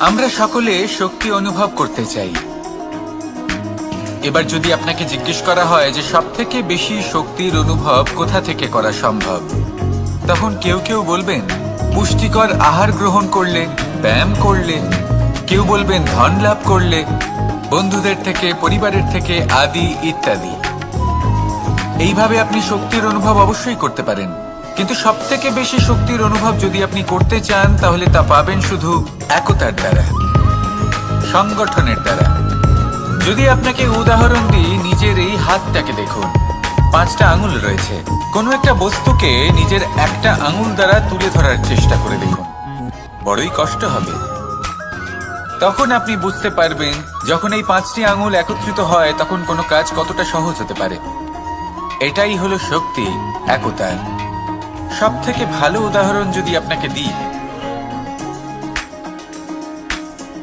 আমরা সকলে শক্তি অনুভব করতে চাই। এবার যদি আপনাকে জিজ্ঞেস করা হয় যে সবথেকে বেশি শক্তির অনুভব কোথা থেকে করা সম্ভব, তখন কেউ কেউ বলবেন পুষ্টিকর আহার গ্রহণ করলে, ব্যায়াম করলে, কেউ বলবেন ধন লাভ করলে, বন্ধুদের থেকে, পরিবারের থেকে, আদি ইত্যাদি। এইভাবে আপনি শক্তির অনুভব অবশ্যই করতে পারেন, কিন্তু সবথেকে বেশি শক্তির অনুভব যদি আপনি করতে চান তাহলে তা পাবেন শুধু একতার দ্বারা, সংগঠনের দ্বারা। যদি আপনাকে উদাহরণ দিই, নিজের এই হাতটাকে দেখুন, 5টা আঙুল রয়েছে। কোনো একটা বস্তুকে নিজের একটা আঙুল দ্বারা তুলে ধরার চেষ্টা করে দেখুন, বড়ই কষ্ট হবে। তখন আপনি বুঝতে পারবেন যখন এই 5টি আঙুল একত্রিত হয় তখন কোনো কাজ কতটা সহজ হতে পারে। এটাই হলো শক্তি, একতার। সব থেকে ভালো উদাহরণ যদি আপনাকে দিই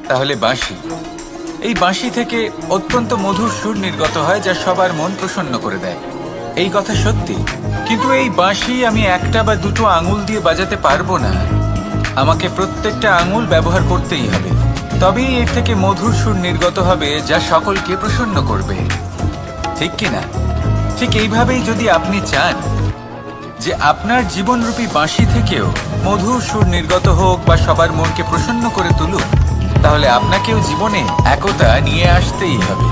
তাহলে বাঁশি। এই বাঁশি থেকে অত্যন্ত মধুর সুর নির্গত হয় যা সবার মন প্রসন্ন করে দেয়। এই কথা সত্যি, কিন্তু এই বাঁশি আমি একটা বা দুটো আঙুল দিয়ে বাজাতে পারবো না। আমাকে প্রত্যেকটা আঙুল ব্যবহার করতেই হবে, তবেই এর থেকে মধুর সুর নির্গত হবে যা সকলকে প্রসন্ন করবে, ঠিক কিনা? ঠিক এইভাবেই যদি আপনি চান যে আপনার জীবনরূপী বাঁশি থেকেও মধুর সুর নির্গত হোক বা সবার মনকে প্রসন্ন করে তুলুক, তাহলে আপনাকেও জীবনে একতা নিয়ে আসতেই হবে।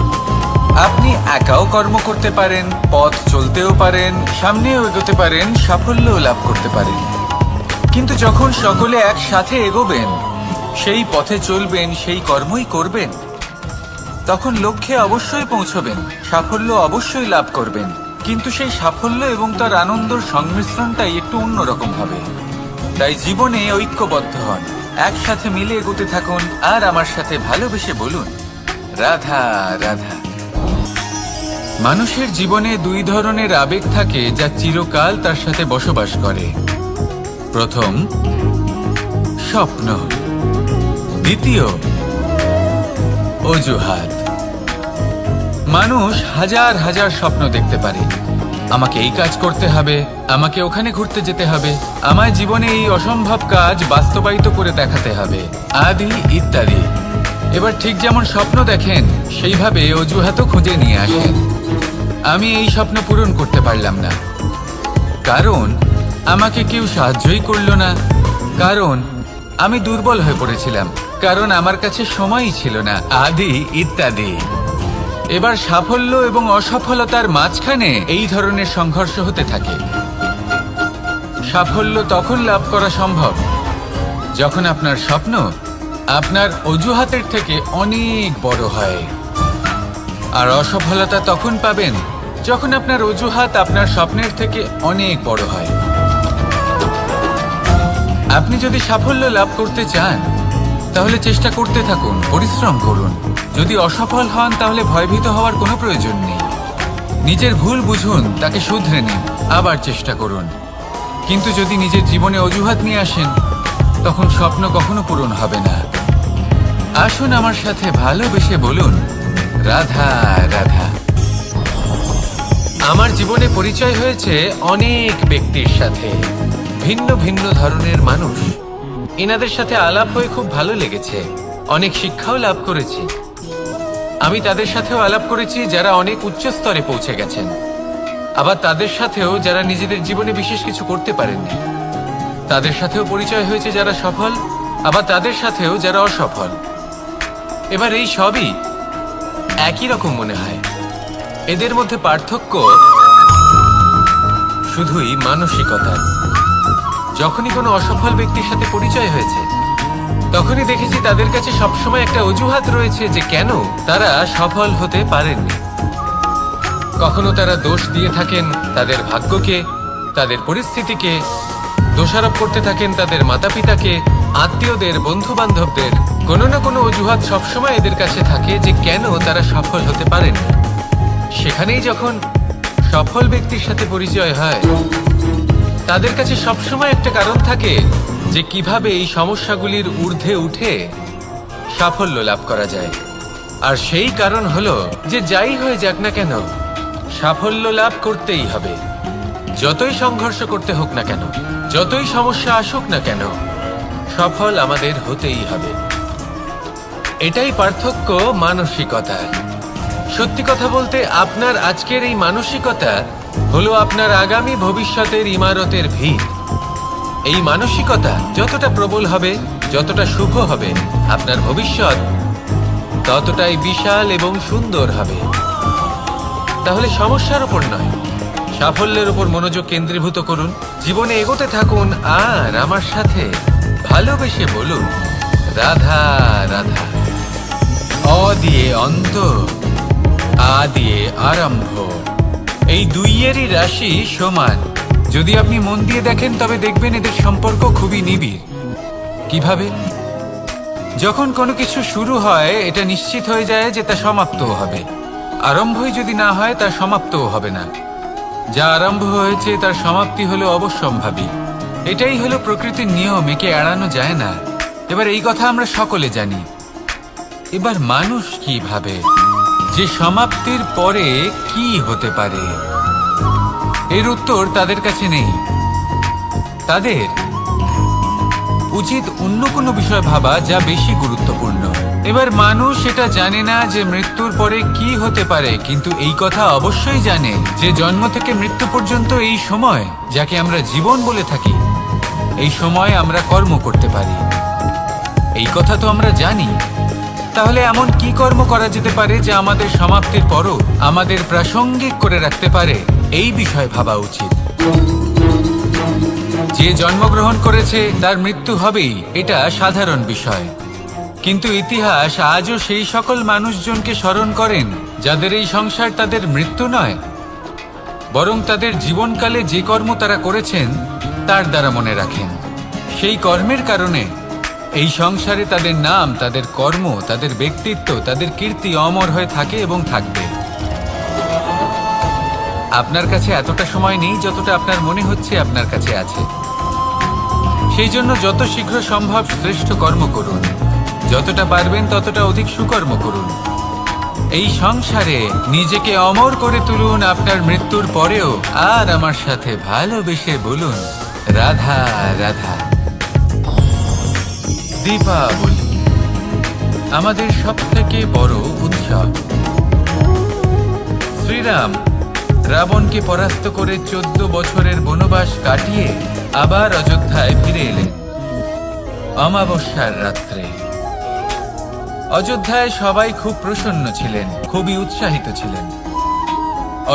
আপনি একাও কর্ম করতে পারেন, পথ চলতেও পারেন, সামনেও এগোতে পারেন, সাফল্যও লাভ করতে পারেন। কিন্তু যখন সকলে একসাথে এগোবেন, সেই পথে চলবেন, সেই কর্মই করবেন, তখন লক্ষ্যে অবশ্যই পৌঁছবেন, সাফল্য অবশ্যই লাভ করবেন। কিন্তু সেই সাফল্য এবং তার আনন্দর সংমিশ্রণটাই একটু অন্যরকম হবে। তাই জীবনে ঐক্যবদ্ধ হন, একসাথে মিলে এগোতে থাকুন, আর আমার সাথে ভালোবেসে বলুন রাধা রাধা। মানুষের জীবনে 2 ধরনের আবেগ থাকে যা চিরকাল তার সাথে বসবাস করে। প্রথম, স্বপ্ন। দ্বিতীয়, অজুহাত। মানুষ হাজার হাজার স্বপ্ন দেখতে পারে। আমাকে এই কাজ করতে হবে, আমাকে ওখানে ঘুরতে যেতে হবে, আমায় জীবনে এই অসম্ভব কাজ বাস্তবায়িত করে দেখাতে হবে, আদি ইত্যাদি। এবার ঠিক যেমন স্বপ্ন দেখেন সেইভাবে অজুহাতও খুঁজে নিয়ে আসেন। আমি এই স্বপ্ন পূরণ করতে পারলাম না, কারণ আমাকে কেউ সাহায্যই করল না, কারণ আমি দুর্বল হয়ে পড়েছিলাম, কারণ আমার কাছে সময়ই ছিল না, আদি ইত্যাদি। এবার সাফল্য এবং অসফলতার মাঝখানে এই ধরনের সংঘর্ষ হতে থাকে। সাফল্য তখন লাভ করা সম্ভব যখন আপনার স্বপ্ন আপনার অজুহাতের থেকে অনেক বড় হয়, আর অসফলতা তখন পাবেন যখন আপনার অজুহাত আপনার স্বপ্নের থেকে অনেক বড় হয়। আপনি যদি সাফল্য লাভ করতে চান তাহলে চেষ্টা করতে থাকুন, পরিশ্রম করুন। যদি অসফল হন তাহলে ভয়ভীত হওয়ার কোনো প্রয়োজন নেই। নিজের ভুল বুঝুন, তাকে শুধরে নিন, আবার চেষ্টা করুন। কিন্তু যদি নিজের জীবনে অজুহাত নিয়ে আসেন তখন স্বপ্ন কখনো পূরণ হবে না। আসুন আমার সাথে ভালোবেসে বলুন রাধা রাধা। আমার জীবনে পরিচয় হয়েছে অনেক ব্যক্তির সাথে, ভিন্ন ভিন্ন ধরনের মানুষ। এনাদের সাথে আলাপ হয়ে খুব ভালো লেগেছে, অনেক শিক্ষাও লাভ করেছি। আমি তাদের সাথেও আলাপ করেছি যারা অনেক উচ্চ স্তরে পৌঁছে গেছেন, আবার তাদের সাথেও যারা নিজেদের জীবনে বিশেষ কিছু করতে পারেননি। তাদের সাথেও পরিচয় হয়েছে যারা সফল, আবার তাদের সাথেও যারা অসফল। এবার এই সবই একই রকম মনে হয়। এদের মধ্যে পার্থক্য শুধুই মানসিকতার। যখনই কোনো অসফল ব্যক্তির সাথে পরিচয় হয়েছে তখনই দেখেছি তাদের কাছে সবসময় একটা অজুহাত রয়েছে যে কেন তারা সফল হতে পারেননি। কখনো তারা দোষ দিয়ে থাকেন তাদের ভাগ্যকে, তাদের পরিস্থিতিকে, দোষারোপ করতে থাকেন তাদের মাতা পিতাকে, আত্মীয়দের, বন্ধু বান্ধবদের। কোনো না কোনো অজুহাত সবসময় এদের কাছে থাকে যে কেন তারা সফল হতে পারেননি। সেখানেই যখন সফল ব্যক্তির সাথে পরিচয় হয় তাদের কাছে সবসময় একটা কারণ থাকে যে কিভাবে এই সমস্যাগুলির ঊর্ধ্বে উঠে সাফল্য লাভ করা যায়। আর সেই কারণ হলো যে যাই হয়ে যাক না কেন সাফল্য লাভ করতেই হবে। যতই সংঘর্ষ করতে হোক না কেন, যতই সমস্যা আসুক না কেন, সফল আমাদের হতেই হবে। এটাই পার্থক্য মানসিকতার। সত্যি কথা বলতে আপনার আজকের এই মানসিকতা হলো আপনার আগামী ভবিষ্যতের ইমারতের ভিত। এই মানসিকতা যতটা প্রবল হবে, যতটা শুভ হবে, আপনার ভবিষ্যৎ ততটাই বিশাল এবং সুন্দর হবে। তাহলে সমস্যার উপর নয়, সাফল্যের উপর মনোযোগ কেন্দ্রীভূত করুন, জীবনে এগোতে থাকুন আর আমার সাথে ভালোবেসে বলুন রাধা রাধা। অ দিয়ে অন্ত, আ দিয়ে আরম্ভ। এই দুইয়েরই রাশি সমান। যদি আপনি মন দিয়ে দেখেন তবে দেখবেন এদের সম্পর্ক খুবই নিবিড়। কিভাবে? যখন কোনো কিছু শুরু হয় এটা নিশ্চিত হয়ে যায় যে তা সমাপ্তও হবে। আরম্ভই যদি না হয় তা সমাপ্তও হবে না। যা আরম্ভ হয়েছে তার সমাপ্তি হলো অবশ্যম্ভাবী। এটাই হলো প্রকৃতির নিয়ম, একে এড়ানো যায় না। এবার এই কথা আমরা সকলে জানি। এবার মানুষ কি ভাবে যে সমাপ্তির পরে কি হতে পারে, এর উত্তর তাদের কাছে নেই। তাদের উচিত অন্য কোনো বিষয় ভাবা যা বেশি গুরুত্বপূর্ণ। এবার মানুষ এটা জানে না যে মৃত্যুর পরে কি হতে পারে, কিন্তু এই কথা অবশ্যই জানে যে জন্ম থেকে মৃত্যু পর্যন্ত এই সময়, যাকে আমরা জীবন বলে থাকি, এই সময় আমরা কর্ম করতে পারি। এই কথা তো আমরা জানি। তাহলে এমন কি কর্ম করা যেতে পারে যা আমাদের সমাপ্তির পরও আমাদের প্রাসঙ্গিক করে রাখতে পারে, এই বিষয়ে ভাবা উচিত। যে জন্মগ্রহণ করেছে তার মৃত্যু হবেই, এটা সাধারণ বিষয়। কিন্তু ইতিহাস আজও সেই সকল মানুষজনকে স্মরণ করেন যাদের এই সংসার তাদের মৃত্যু নয়, বরং তাদের জীবনকালে যে কর্ম তারা করেছেন তার দ্বারা মনে রাখেন। সেই কর্মের কারণে এই সংসারে তাদের নাম, তাদের কর্ম, তাদের ব্যক্তিত্ব, তাদের কীর্তি অমর হয়ে থাকে এবং থাকবে। আপনার কাছে এতটা সময় নেই যতটা আপনার মনে হচ্ছে আপনার কাছে আছে। সেই জন্য যত শীঘ্র সম্ভব শ্রেষ্ঠ কর্ম করুন, যতটা পারবেন ততটা অধিক সুকর্ম করুন। এই সংসারে নিজেকে অমর করে তুলুন আপনার মৃত্যুর পরেও, আর আমার সাথে ভালোবেসে বলুন রাধা রাধা। দীপাবলি আমাদের সবথেকে বড় উৎসব। শ্রীরাম রাবণকে পরাস্ত করে 14 বছরের বনবাস কাটিয়ে আবার অযোধ্যায় ফিরে এলেন অমাবস্যার রাত্রে। অযোধ্যায় সবাই খুব প্রসন্ন ছিলেন, খুবই উৎসাহিত ছিলেন।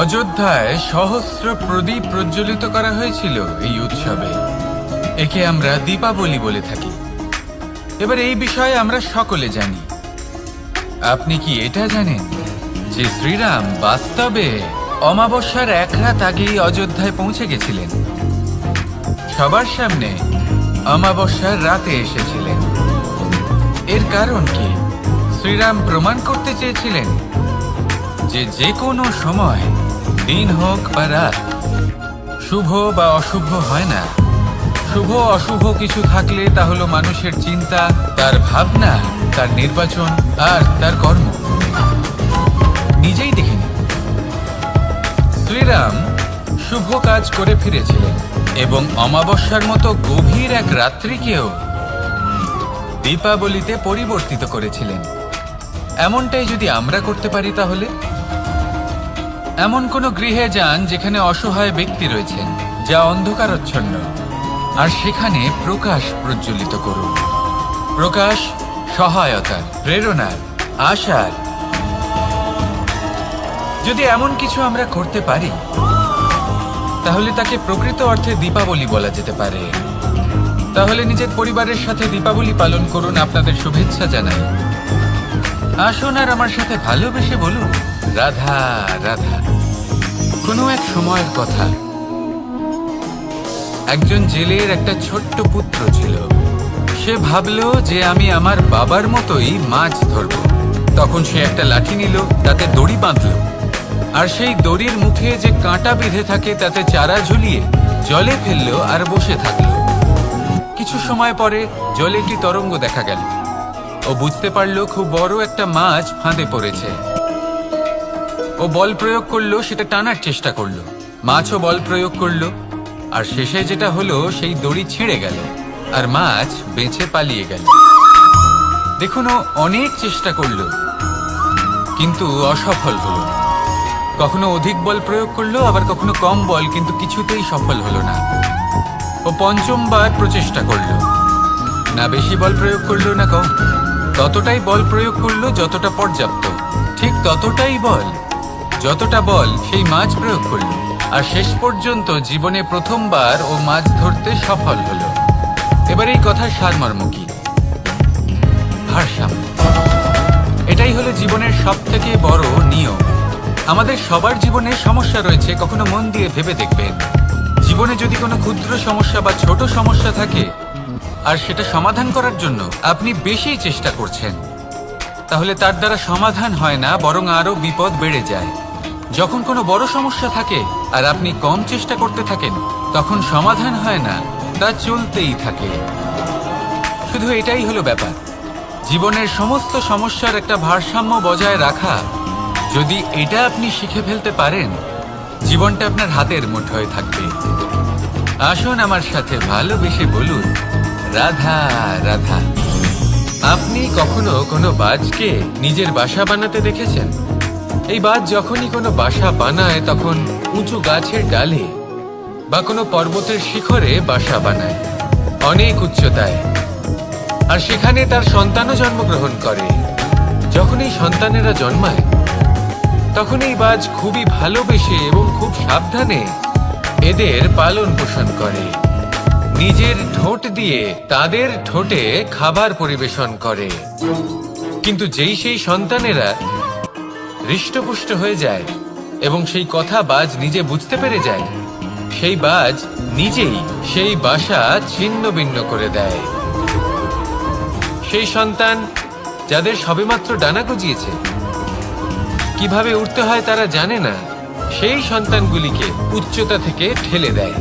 অযোধ্যায় সহস্র প্রদীপ প্রজ্বলিত করা হয়েছিল এই উৎসবে। একে আমরা দীপাবলি বলে থাকি। এবার এই বিষয়ে আমরা সকলে জানি। আপনি কি এটা জানেন যে শ্রীরাম বাস্তবে অমাবস্যার এক রাত আগেই অযোধ্যায় পৌঁছে গেছিলেন? সবার সামনে অমাবস্যার রাতে এসেছিলেন। এর কারণ কি? শ্রীরাম প্রমাণ করতে চেয়েছিলেন যে যে কোনো সময়, দিন হোক বা রাত, শুভ বা অশুভ হয় না। শুভ অশুভ কিছু থাকলে তা হলো মানুষের চিন্তা, তার ভাবনা, তার নির্বাচন আর তার কর্ম। নিজেই দেখে নিন, শ্রীরাম শুভ কাজ করে ফিরেছিলেন এবং অমাবস্যার মতো গভীর এক রাত্রিকেও দীপাবলিতে পরিবর্তিত করেছিলেন। এমনটাই যদি আমরা করতে পারি, তাহলে এমন কোনো গৃহে যান যেখানে অসহায় ব্যক্তি রয়েছেন, যা অন্ধকারচ্ছন্ন, আর সেখানে প্রকাশ প্রজ্বলিত করুন। প্রকাশ সহায়তার, প্রেরণার, আশার। যদি এমন কিছু আমরা করতে পারি তাহলে তাকে প্রকৃত অর্থে দীপাবলি বলা যেতে পারে। তাহলে নিজের পরিবারের সাথে দীপাবলি পালন করুন। আপনাদের শুভেচ্ছা জানাই। আসুন আর আমার সাথে ভালোবেসে বলুন রাধা রাধা। কোনো এক সময়ের কথা, একজন জেলের একটা ছোট্ট পুত্র ছিল। সে ভাবলো যে আমি আমার বাবার মতোই মাছ ধরব। তখন সে একটা লাঠি নিল, তাতে দড়ি বাঁধল, আর সেই দড়ির মুখে যে কাঁটা বেঁধে থাকে তাতে চারা ঝুলিয়ে জলে ফেললো আর বসে থাকলো। কিছু সময় পরে জলে একটি তরঙ্গ দেখা গেল। ও বুঝতে পারলো খুব বড় একটা মাছ ফাঁদে পড়েছে। ও বল প্রয়োগ করলো, সেটা টানার চেষ্টা করলো। মাছও বল প্রয়োগ করলো, আর শেষে যেটা হলো সেই দড়ি ছিঁড়ে গেল আর মাছ বেঁচে পালিয়ে গেল। দেখুন, ও অনেক চেষ্টা করলো কিন্তু অসফল হলো। কখনো অধিক বল প্রয়োগ করলো, আবার কখনো কম বল, কিন্তু কিছুতেই সফল হলো না। ও পঞ্চমবার প্রচেষ্টা করলো, না বেশি বল প্রয়োগ করলো না কম, ততটাই বল প্রয়োগ করলো যতটা পর্যাপ্ত, ঠিক ততটাই বল, যতটা বল সেই মাছ প্রয়োগ করলো। আর শেষ পর্যন্ত জীবনে প্রথমবার ও মাছ ধরতে সফল হলো। এবার এই কথার সারমর্ম কি? ভারসাম্য। এটাই হলো জীবনের সবথেকে বড় নিয়ম। আমাদের সবার জীবনে সমস্যা রয়েছে, কখনো মন দিয়ে ভেবে দেখবেন। জীবনে যদি কোনো ক্ষুদ্র সমস্যা বা ছোট সমস্যা থাকে আর সেটা সমাধান করার জন্য আপনি বেশি চেষ্টা করছেন, তাহলে তার দ্বারা সমাধান হয় না, বরং আরো বিপদ বেড়ে যায়। যখন কোনো বড় সমস্যা থাকে আর আপনি কম চেষ্টা করতে থাকেন, তখন সমাধান হয় না, তা চলতেই থাকে। শুধু এটাই হলো ব্যাপার। জীবনের সমস্ত সমস্যার একটা ভারসাম্য বজায় রাখা, যদি এটা আপনি শিখে ফেলতে পারেন, জীবনটা আপনার হাতের মুঠোয় থাকবে। আসুন আমার সাথে ভালোবেসে বলুন, রাধা রাধা। আপনি কখনো কোনো বাজকে নিজের বাসা বানাতে দেখেছেন? এই বাজ যখনই কোনো বাসা বানায়, তখন উঁচু গাছের ডালে বা কোনো পর্বতের শিখরে বাসা বানায়, অনেক উচ্চতায়। আর সেখানে তার সন্তানও জন্মগ্রহণ করে। যখন এই সন্তানেরা জন্মায়, তখন এই বাজ খুবই ভালোবেসে এবং খুব সাবধানে এদের পালন পোষণ করে। নিজের ঠোঁট দিয়ে তাদের ঠোঁটে খাবার পরিবেশন করে। কিন্তু যেই সেই সন্তানেরা হৃষ্টপুষ্ট হয়ে যায় এবং সেই কথা বাজ নিজে বুঝতে পেরে যায়, সেই বাজ নিজেই সেই বাসা ছিন্ন ভিন্ন করে দেয়। সেই সন্তান যাদের সবেমাত্র ডানা গজিয়েছে, কিভাবে উঠতে হয় তারা জানে না, সেই সন্তানগুলিকে উচ্চতা থেকে ঠেলে দেয়।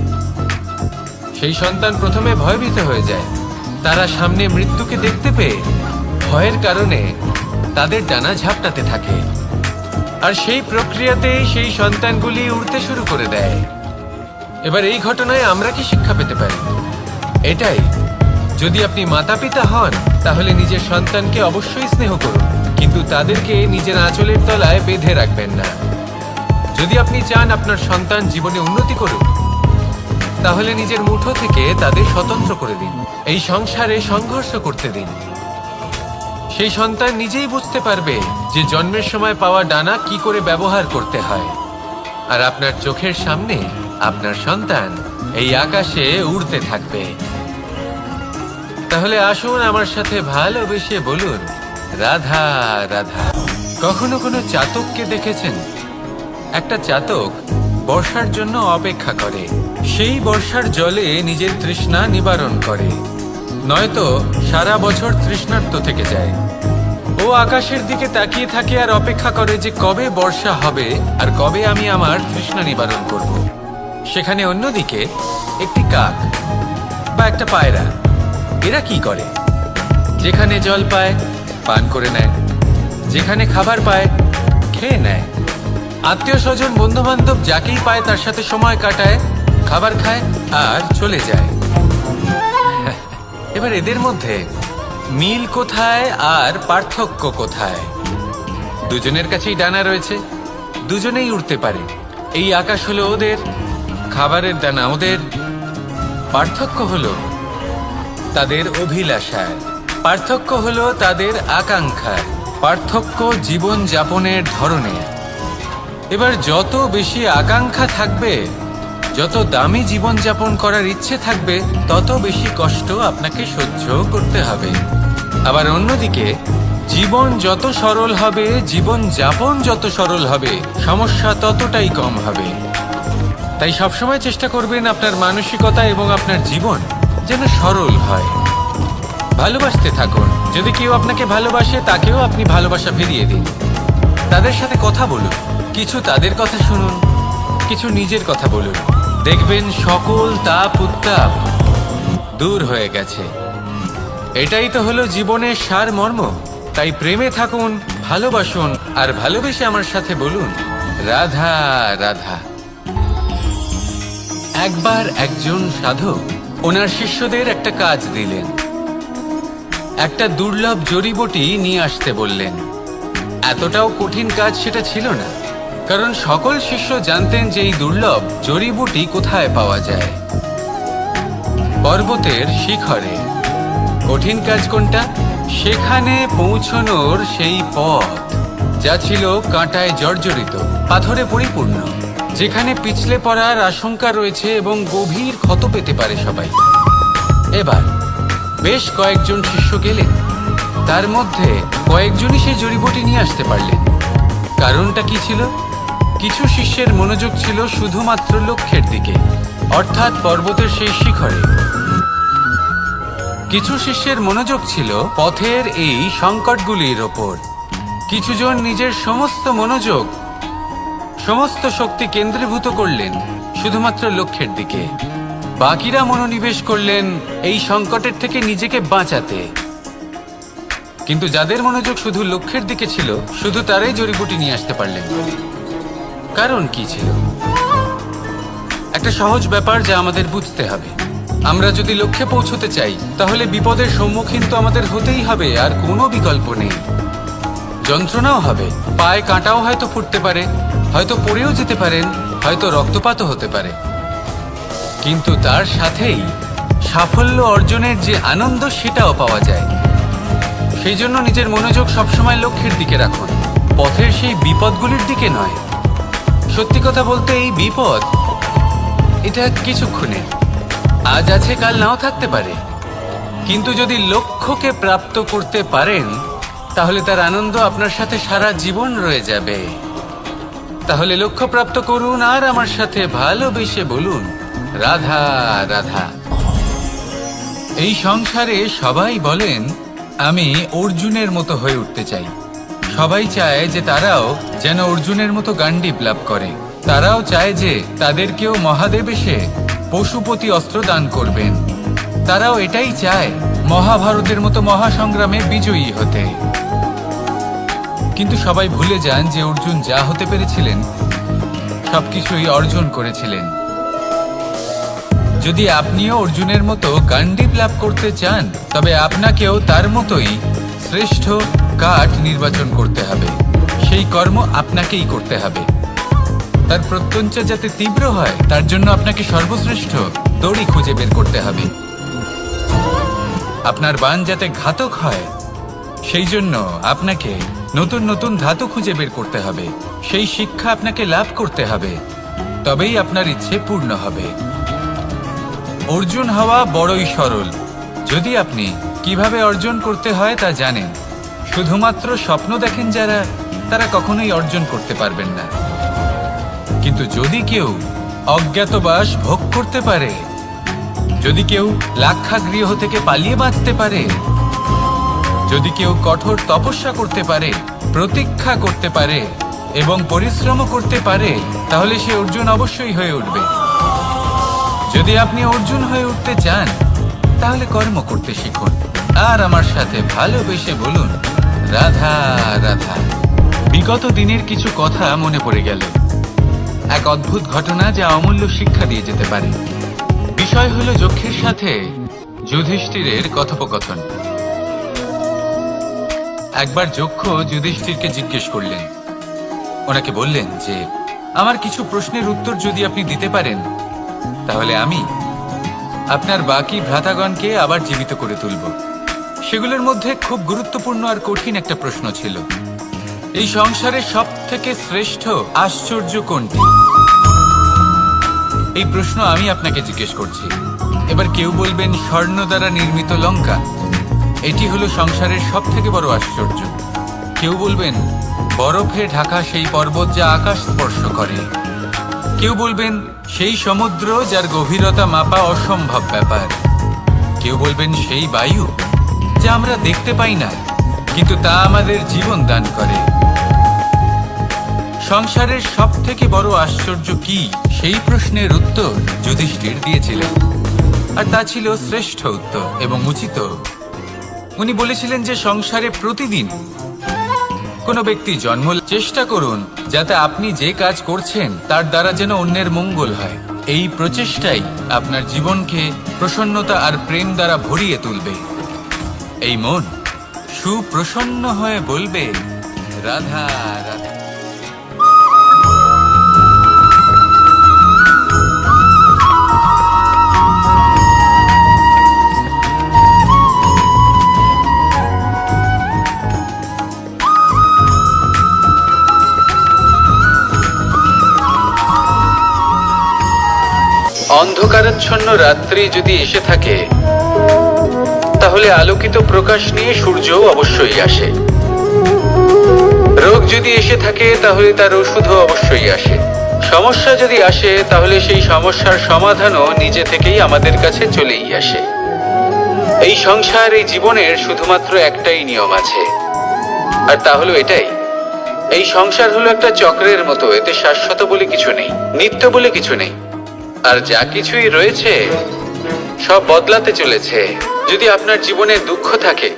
সেই সন্তান প্রথমে ভয়ভীত হয়ে যায়। তারা সামনে মৃত্যুকে দেখতে পেয়ে ভয়ের কারণে তাদের ডানা ঝাপটাতে থাকে। আর সেই প্রক্রিয়াতেই সেই সন্তানগুলি উড়তে শুরু করে দেয়। এবার এই ঘটনায় আমরা কি শিক্ষা পেতে পারি? এটাই, যদি আপনি মাতা পিতা হন, তাহলে নিজের সন্তানকে অবশ্যই স্নেহ করুন, কিন্তু তাদেরকে নিজের আঁচলের তলায় বেঁধে রাখবেন না। যদি আপনি চান আপনার সন্তান জীবনে উন্নতি করুক, তাহলে নিজের মুঠো থেকে তাদের স্বতন্ত্র করে দিন। এই সংসারে সংঘর্ষ করতে দিন। সেই সন্তান নিজেই বুঝতে পারবে যে জন্মের সময় পাওয়া ডানা কি করে ব্যবহার করতে হয়। আর আপনার চোখের সামনে আপনার সন্তান এই আকাশে উড়তে থাকবে। তাহলে আসুন আমার সাথে ভালোবেসে বলুন, রাধা রাধা। কখনো কোনো চাতককে দেখেছেন? একটা চাতক বর্ষার জন্য অপেক্ষা করে। সেই বর্ষার জলে নিজের তৃষ্ণা নিবারণ করে, নয়তো সারা বছর তৃষ্ণার্ত থেকে যায়। ও আকাশের দিকে তাকিয়ে থাকে আর অপেক্ষা করে যে কবে বর্ষা হবে আর কবে আমি আমার তৃষ্ণা নিবারণ করব। সেখানে অন্যদিকে একটি কাক বা একটা পায়রা, এরা কি করে? যেখানে জল পায় পান করে নেয়, যেখানে খাবার পায় খেয়ে নেয়, আত্মীয় স্বজন বন্ধু বান্ধব যাকেই পায় তার সাথে সময় কাটায়, খাবার খায় আর চলে যায়। এবার এদের মধ্যে মিল কোথায় আর পার্থক্য কোথায়? দুজনের কাছেই ডানা রয়েছে, দুজনেই উড়তে পারে। এই আকাশ হলো ওদের, খাবারের দানা ওদের। পার্থক্য হলো তাদের অভিলাষার, পার্থক্য হলো তাদের আকাঙ্ক্ষার, পার্থক্য জীবন যাপনের ধরনের। এবার যত বেশি আকাঙ্ক্ষা থাকবে, যত দামি জীবন যাপন করার ইচ্ছে থাকবে, তত বেশি কষ্ট আপনাকে সহ্য করতে হবে। আবার অন্যদিকে জীবন যত সরল হবে, জীবন যাপন যত সরল হবে, সমস্যা ততটাই কম হবে। তাই সবসময় চেষ্টা করবেন আপনার মানসিকতা এবং আপনার জীবন যেন সরল হয়। ভালোবাসতে থাকুন। যদি কেউ আপনাকে ভালোবাসে, তাকেও আপনি ভালোবাসা ফিরিয়ে দিন। তাদের সাথে কথা বলুন, কিছু তাদের কথা শুনুন, কিছু নিজের কথা বলুন। দেখবেন সকল তাপ উত্তাপ দূর হয়ে গেছে। এটাই তো হলো জীবনের সারমর্ম। তাই প্রেমে থাকুন, ভালোবাসুন, আর ভালোবেসে আমার সাথে বলুন, রাধা রাধা। একবার একজন সাধক ওনার শিষ্যদের একটা কাজ দিলেন। একটা দুর্লভ জড়িবুটি নিয়ে আসতে বললেন। এতটাও কঠিন কাজ সেটা ছিল না, কারণ সকল শিষ্য জানতেন যে এই দুর্লভ জড়িবুটি কোথায় পাওয়া যায়। পর্বতের শিখরে। কঠিন কাজ কোনটা? সেখানে পৌঁছনোর সেই পথ, যা ছিল কাঁটায় জর্জরিত, পাথরে পরিপূর্ণ, যেখানে পিছলে পড়ার আশঙ্কা রয়েছে এবং গভীর ক্ষত পেতে পারে সবাই। এবার বেশ কয়েকজন শিষ্য গেলেন, তার মধ্যে কয়েকজনই সেই জড়িবুটি নিয়ে আসতে পারলেন। কারণটা কি ছিল? কিছু শিষ্যের মনোযোগ ছিল শুধুমাত্র লক্ষ্যের দিকে, অর্থাৎ পর্বতের সেই শিখরে। কিছু শিষ্যের মনোযোগ ছিল পথের এই সংকটগুলির ওপর। কিছুজন নিজের সমস্ত মনোযোগ, সমস্ত শক্তি কেন্দ্রীভূত করলেন শুধুমাত্র লক্ষ্যের দিকে। বাকিরা মনোনিবেশ করলেন এই সংকটের থেকে নিজেকে বাঁচাতে। কিন্তু যাদের মনোযোগ শুধু লক্ষ্যের দিকে ছিল, শুধু তারাই জড়িবুটি নিয়ে আসতে পারলেন। কারণ কি ছিল? একটা সহজ ব্যাপার যা আমাদের বুঝতে হবে। আমরা যদি লক্ষ্যে পৌঁছতে চাই, তাহলে বিপদের সম্মুখীন তো আমাদের হতেই হবে, আর কোনো বিকল্প নেই। যন্ত্রণাও হবে, পায়ে কাঁটাও হয়তো ফুটতে পারে, হয়তো পড়েও যেতে পারেন, হয়তো রক্তপাতও হতে পারে। কিন্তু তার সাথেই সাফল্য অর্জনের যে আনন্দ, সেটাও পাওয়া যায়। সেই জন্য নিজের মনোযোগ সবসময় লক্ষ্যের দিকে রাখুন, পথের সেই বিপদগুলির দিকে নয়। সত্যি কথা বলতে, এই বিপদ এটা কিছুক্ষণের, আজ আছে কাল নাও থাকতে পারে। কিন্তু যদি লক্ষ্যকে প্রাপ্ত করতে পারেন, তাহলে তার আনন্দ আপনার সাথে সারা জীবন রয়ে যাবে। তাহলে লক্ষ্য প্রাপ্ত করুন আর আমার সাথে ভালোবেসে বলুন, রাধা রাধা। এই সংসারে সবাই বলেন, আমি অর্জুনের মতো হয়ে উঠতে চাই। সবাই চায় যে তারাও যেন অর্জুনের মতো গান্ডীব লাভ করে। তারাও চায় যে তাদেরকেও মহাদেব এসে পশুপতি অস্ত্র দান করবেন। তারাও এটাই চায় মহাভারতের মতো মহাসংগ্রামে বিজয়ী হতে। কিন্তু সবাই ভুলে যান যে অর্জুন যা হতে পেরেছিলেন, সবকিছুই অর্জন করেছিলেন। যদি আপনিও অর্জুনের মতো গান্ডীব লাভ করতে চান, তবে আপনাকেও তার মতোই শ্রেষ্ঠ কাঠ নির্বাচন করতে হবে। সেই কর্ম আপনাকেই করতে হবে। তার প্রত্যঞ্চা যাতে তীব্র হয়, তার জন্য আপনাকে সর্বশ্রেষ্ঠ দড়ি খুঁজে বের করতে হবে। আপনার বাণ যাতে ঘাতক হয়, সেই জন্য আপনাকে নতুন নতুন ধাতু খুঁজে বের করতে হবে। সেই শিক্ষা আপনাকে লাভ করতে হবে, তবেই আপনার ইচ্ছে পূর্ণ হবে। অর্জুন হওয়া বড়ই সরল, যদি আপনি কিভাবে অর্জন করতে হয় তা জানেন। শুধুমাত্র স্বপ্ন দেখেন যারা, তারা কখনোই অর্জন করতে পারবেন না। কিন্তু যদি কেউ অজ্ঞাতবাস ভোগ করতে পারে, যদি কেউ লাক্ষাগৃহ থেকে পালিয়ে বাঁচতে পারে, যদি কেউ কঠোর তপস্যা করতে পারে, প্রতীক্ষা করতে পারে এবং পরিশ্রম করতে পারে, তাহলে সে অর্জুন অবশ্যই হয়ে উঠবে। যদি আপনি অর্জুন হয়ে উঠতে চান, তাহলে কর্ম করতে শিখুন আর আমার সাথে ভালোবেসে বলুন, রাধা রাধা। বিগত দিনের কিছু কথা মনে পড়ে গেল। এক অদ্ভুত ঘটনা যা অমূল্য শিক্ষা দিয়ে যেতে পারে। বিষয় হলো যক্ষের সাথে যুধিষ্ঠিরের কথোপকথন। একবার যক্ষ যুধিষ্ঠিরকে জিজ্ঞেস করলেন, ওনাকে বললেন যে, আমার কিছু প্রশ্নের উত্তর যদি আপনি দিতে পারেন, তাহলে আমি আপনার বাকি ভ্রাতাগণকে আবার জীবিত করে তুলব। সেগুলোর মধ্যে খুব গুরুত্বপূর্ণ আর কঠিন একটা প্রশ্ন ছিল, এই সংসারের সব থেকে শ্রেষ্ঠ আশ্চর্য কোনটি? এই প্রশ্ন আমি আপনাকে জিজ্ঞেস করছি। এবার কেউ বলবেন স্বর্ণ দ্বারা নির্মিত লঙ্কা, এটি হলো সংসারের সব থেকে বড় আশ্চর্য। কেউ বলবেন বরফে ঢাকা সেই পর্বত যা আকাশ স্পর্শ করে। কেউ বলবেন সেই সমুদ্র যার গভীরতা মাপা অসম্ভব ব্যাপার। কেউ বলবেন সেই বায়ু যা আমরা দেখতে পাই না, কিন্তু তা আমাদের জীবন দান করে। সংসারের সব থেকে বড় আশ্চর্য কি, সেই প্রশ্নের উত্তর যুধিষ্ঠির দিয়েছিলেন, আর তা ছিল শ্রেষ্ঠ উত্তর এবং উচিত। উনি বলেছিলেন যে সংসারে প্রতিদিন কোনো ব্যক্তি জন্ম, চেষ্টা করুন যাতে আপনি যে কাজ করছেন তার দ্বারা যেন অন্যের মঙ্গল হয়। এই প্রচেষ্টাই আপনার জীবনকে প্রসন্নতা আর প্রেম দ্বারা ভরিয়ে তুলবে। এই মন সুপ্রসন্ন হয়ে বলবে, রাধা রাধা। অন্ধকারাচ্ছন্ন রাত্রি যদি এসে থাকে, তাহলে আলোকিত প্রকাশ নিয়ে সূর্যও অবশ্যই আসে। রোগ যদি এসে থাকে, তাহলে তার ওষুধও অবশ্যই আসে। সমস্যা যদি আসে, তাহলে সেই সমস্যার সমাধানও নিজে থেকেই আমাদের কাছে চলেই আসে। এই সংসার, এই জীবনের শুধুমাত্র একটাই নিয়ম আছে, আর তা হলো এটাই, এই সংসার হলো একটা চক্রের মতো। এতে শাশ্বত বলে কিছু নেই, নিত্য বলে কিছু নেই, আর যা কিছুই রয়েছে সব বদলাতে চলেছে। যদি আপনার জীবনে দুঃখ থাকে,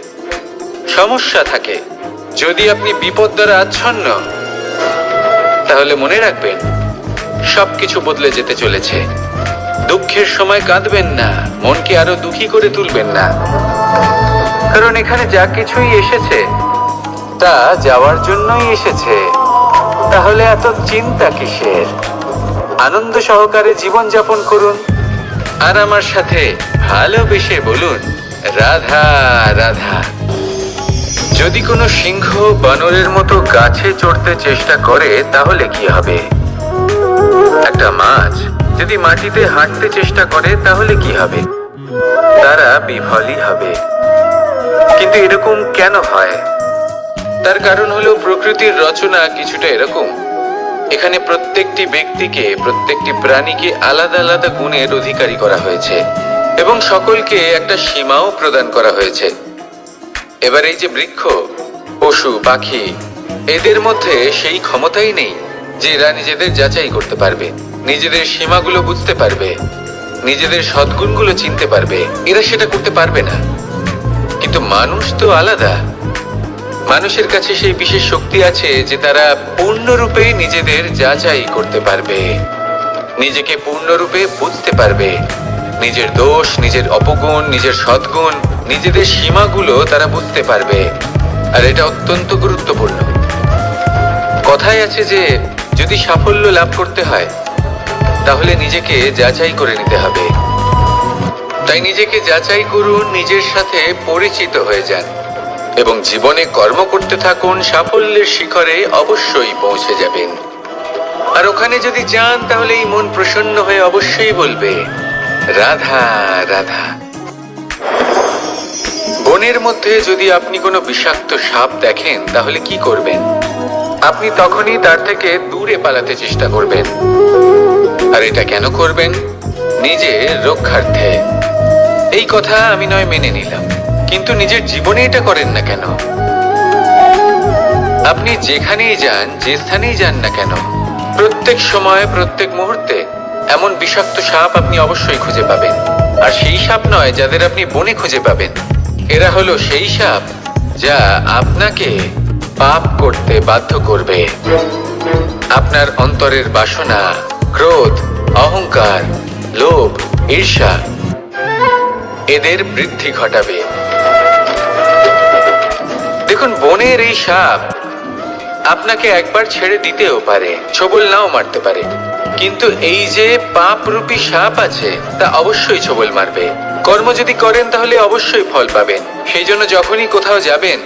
সমস্যা থাকে, যদি আপনি বিপদ দ্বারা আচ্ছন্ন, তাহলে মনে রাখবেন সবকিছু বদলে যেতে চলেছে। দুঃখের সময় কাঁদবেন না, মনকে আরো দুঃখী করে তুলবেন না, কারণ এখানে যা কিছুই এসেছে তা যাওয়ার জন্যই এসেছে। তাহলে এত চিন্তা কিসের? আনন্দ সহকারে জীবন যাপন করুন, আর আমার সাথে ভালোবেসে বলুন, রাধা রাধা। যদি কোনো সিংহ বানরের মতো গাছে চড়তে চেষ্টা করে, তাহলে কি হবে? একটা মাছ যদি মাটিতে হাঁটতে চেষ্টা করে, তাহলে কি হবে? তারা বিফলই হবে। কিন্তু এরকম কেন হয়? তার কারণ হলো প্রকৃতির রচনা কিছুটা এরকম। এখানে প্রত্যেকটি ব্যক্তিকে, প্রত্যেকটি প্রাণীকে আলাদা আলাদা গুণের অধিকারী করা হয়েছে, এবং সকলকে একটা সীমাও প্রদান করা হয়েছে। এবার এই যে বৃক্ষ, পশু, পাখি, এদের মধ্যে সেই ক্ষমতাই নেই যে এরা নিজেদের যাচাই করতে পারবে, নিজেদের সীমাগুলো বুঝতে পারবে, নিজেদের সদ্গুণগুলো চিনতে পারবে। এরা সেটা করতে পারবে না। কিন্তু মানুষ তো আলাদা। মানুষের কাছে সেই বিশেষ শক্তি আছে যে তারা পূর্ণরূপে নিজেদের যাচাই করতে পারবে, নিজেকে পূর্ণরূপে বুঝতে পারবে, নিজের দোষ, নিজের অপগুণ, নিজের সদ্গুণ, নিজেদের সীমাগুলো তারা বুঝতে পারবে। আর এটা অত্যন্ত গুরুত্বপূর্ণ। কথায় আছে যে যদি সাফল্য লাভ করতে হয়, তাহলে নিজেকে যাচাই করে নিতে হবে। তাই নিজেকে যাচাই করুন, নিজের সাথে পরিচিত হয়ে যান, এবং জীবনে কর্ম করতে থাকুন। সাফল্যের শিখরে অবশ্যই পৌঁছে যাবেন। আর ওখানে যদি যান, তাহলে এই মন প্রসন্ন হয়ে অবশ্যই বলবে, রাধা রাধা। বনের মধ্যে যদি আপনি কোনো বিষাক্ত সাপ দেখেন, তাহলে কি করবেন? আপনি তখনই তার থেকে দূরে পালাতে চেষ্টা করবেন। আর এটা কেন করবেন? নিজের রক্ষার্থে। এই কথা আমি নয় মেনে নিলাম, কিন্তু নিজের জীবনে এটা করেন না কেন? আপনি যেখানেই যান, যে স্থানেই যান না কেন, প্রত্যেক সময়, প্রত্যেক মুহূর্তে এমন বিষাক্ত সাপ আপনি অবশ্যই খুঁজে পাবেন। আর সেই সাপ নয় যাদের আপনি বনে খুঁজে পাবেন, এরা হলো সেই সাপ যা আপনাকে পাপ করতে বাধ্য করবে। আপনার অন্তরের বাসনা, ক্রোধ, অহংকার, লোভ, ঈর্ষা, এদের বৃদ্ধি ঘটাবে। দেখুন, বনের এই সাপ আপনাকে একবার ছেড়ে দিতেও পারে, ছোবল নাও মারতে পারে, কিন্তু এই যে পাপরূপী সাপ আছে, তা অবশ্যই ছোবল মারবে। কর্ম যদি করেন, তাহলে অবশ্যই ফল পাবেন। সেই জন্য যখনই কোথাও যাবেন,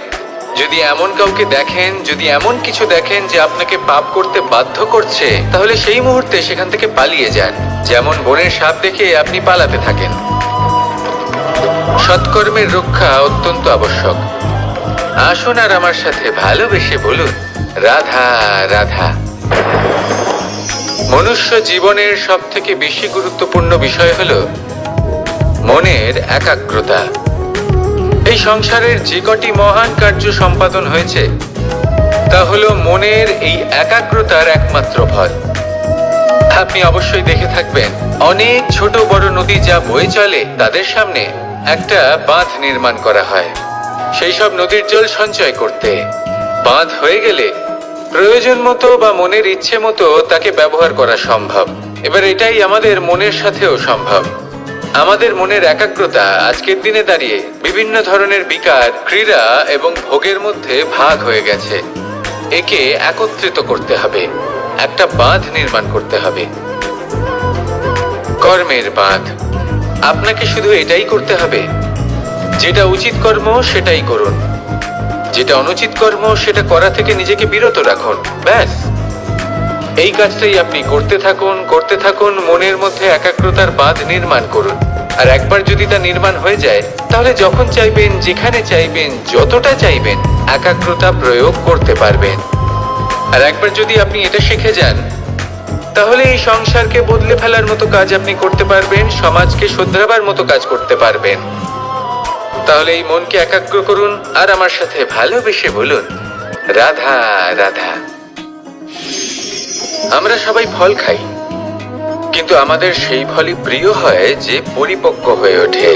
যদি এমন কাউকে দেখেন, যদি এমন কিছু দেখেন যে আপনাকে পাপ করতে বাধ্য করছে, তাহলে সেই মুহূর্তে সেখান থেকে পালিয়ে যান। যেমন বনের সাপ দেখে আপনি পালাতে থাকেন। সৎকর্মের রক্ষা অত্যন্ত আবশ্যক। আসুন আর আমার সাথে ভালোবেসে বলুন, রাধা রাধা। মনুষ্য জীবনের সব থেকে বেশি গুরুত্বপূর্ণ বিষয় হলো মনের একাগ্রতা। এই সংসারের যে কটি মহান কার্য সম্পাদন হয়েছে, তা হলো মনের এই একাগ্রতার একমাত্র ফল। আপনি অবশ্যই দেখে থাকবেন, অনেক ছোট বড় নদী যা বয়ে চলে, তাদের সামনে একটা বাঁধ নির্মাণ করা হয় সেই সব নদীর জল সঞ্চয় করতে। বাঁধ হয়ে গেলে প্রয়োজন মতো বা মনের ইচ্ছে মতো তাকে ব্যবহার করা সম্ভব। এবার এটাই আমাদের মনের সাথেও সম্ভব। আমাদের মনের একাগ্রতা আজকের দিনে দাঁড়িয়ে বিভিন্ন ধরনের বিকার, ক্রীড়া এবং ভোগের মধ্যে ভাগ হয়ে গেছে। একে একত্রিত করতে হবে, একটা বাঁধ নির্মাণ করতে হবে, কর্মের বাঁধ। আপনাকে শুধু এটাই করতে হবে, যেটা উচিত কর্ম সেটাই করুন, যেটা অনুচিত কর্ম সেটা করা থেকে নিজেকে বিরত রাখুন। ব্যাস, এই কাজটাই আপনি করতে থাকুন, মনের মধ্যে একাগ্রতার বাঁধ নির্মাণ করুন। আর একবার যদি তা নির্মাণ হয়ে যায়, তাহলে যখন চাইবেন, যেখানে চাইবেন, যতটা চাইবেন, একাগ্রতা প্রয়োগ করতে পারবেন। আর একবার যদি আপনি এটা শিখে যান, তাহলে এই সংসারকে বদলে ফেলার মতো কাজ আপনি করতে পারবেন, সমাজকে শুধরাবার মতো কাজ করতে পারবেন। তাহলে এই মনকে একাগ্র করুন আর আমার সাথে ভালোবেসে বলুন, রাধা রাধা। আমরা সবাই ফল খাই, কিন্তু আমাদের সেই ফলই প্রিয় হয় যে পরিপক্ক হয়ে ওঠে,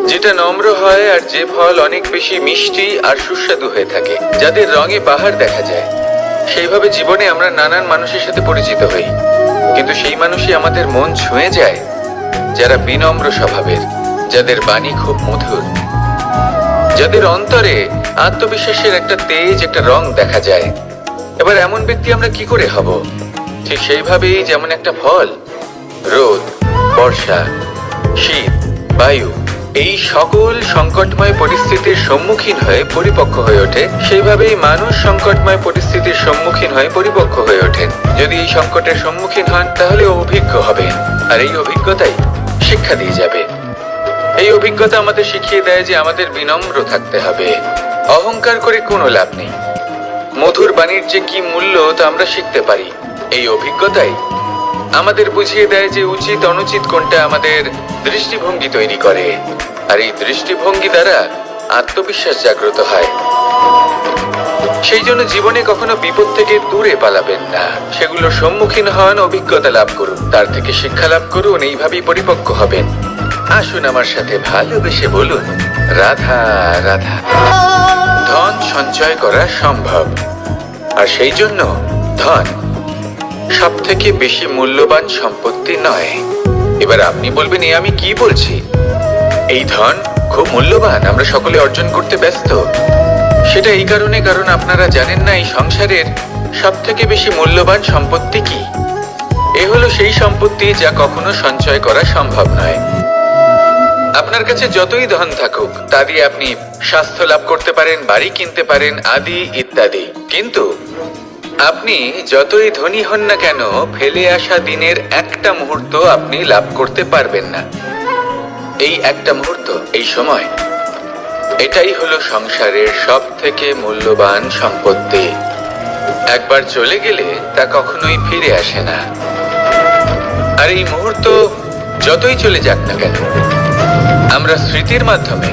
যেটা নম্র হয়, আর যে ফল অনেক বেশি মিষ্টি আর সুস্বাদু হয়ে থাকে, যাদের রঙে বাহার দেখা যায়। সেইভাবে জীবনে আমরা নানান মানুষের সাথে পরিচিত হই, কিন্তু সেই মানুষই আমাদের মন ছুঁয়ে যায় যারা বিনম্র স্বভাবের, যাদের বাণী খুব মধুর, যাদের অন্তরে আত্মবিশ্বাসের একটা তেজ, একটা রং দেখা যায়। এবার এমন ব্যক্তি আমরা কি করে হব? ঠিক সেইভাবেই যেমন একটা ফল রোদ, বর্ষা, শীত, বায়ু এই সকল সংকটময় পরিস্থিতির সম্মুখীন হয়ে পরিপক্ক হয়ে ওঠে, সেইভাবেই মানুষ সংকটময় পরিস্থিতির সম্মুখীন হয়ে পরিপক্ক হয়ে ওঠেন। যদি এই সংকটের সম্মুখীন হন, তাহলে অভিজ্ঞ হবেন, আর এই অভিজ্ঞতাই শিক্ষা দিয়ে যাবে। এই অভিজ্ঞতা আমাদের শিখিয়ে দেয় যে আমাদের বিনম্র থাকতে হবে, অহংকার করে কোনো লাভ নেই। মধুর বাণীর যে কি মূল্য তা আমরা শিখতে পারি। এই অভিজ্ঞতাই আমাদের বুঝিয়ে দেয় যে উচিত অনুচিত কোনটা, আমাদের দৃষ্টিভঙ্গি তৈরি করে, আর এই দৃষ্টিভঙ্গি দ্বারা আত্মবিশ্বাস জাগ্রত হয়। সেই জন্য জীবনে কখনো বিপদ থেকে দূরে পালাবেন না, সেগুলোর সম্মুখীন হন, অভিজ্ঞতা লাভ করুন, তার থেকে শিক্ষা লাভ করুন, এইভাবেই পরিপক্ক হবেন। আসুন আমার সাথে ভালোবেসে বলুন, রাধা রাধা। ধন সঞ্চয় করা সম্ভব, আর সেই জন্য ধন সব থেকে বেশি মূল্যবান সম্পত্তি নয়। এবার আপনি বলবেন, এ আমি কি বলছি? এই ধন খুব মূল্যবান, আমরা সকলে অর্জন করতে ব্যস্ত। সেটা এই কারণে, কারণ আপনারা জানেন না এই সংসারের সব থেকে বেশি মূল্যবান সম্পত্তি কি। এ হলো সেই সম্পত্তি যা কখনো সঞ্চয় করা সম্ভব নয়। আপনার কাছে যতই ধন থাকুক, তা দিয়ে আপনি স্বাস্থ্য লাভ করতে পারেন, বাড়ি কিনতে পারেন, আদি ইত্যাদি, কিন্তু আপনি যতই ধনী হন না কেন, ফেলে আসা দিনের একটা মুহূর্ত আপনি লাভ করতে পারবেন না। এই একটা মুহূর্ত, এই সময়, এটাই হলো সংসারের সব থেকে মূল্যবান সম্পত্তি। একবার চলে গেলে তা কখনোই ফিরে আসে না। আর এই মুহূর্ত যতই চলে যাক না কেন, আমরা স্মৃতির মাধ্যমে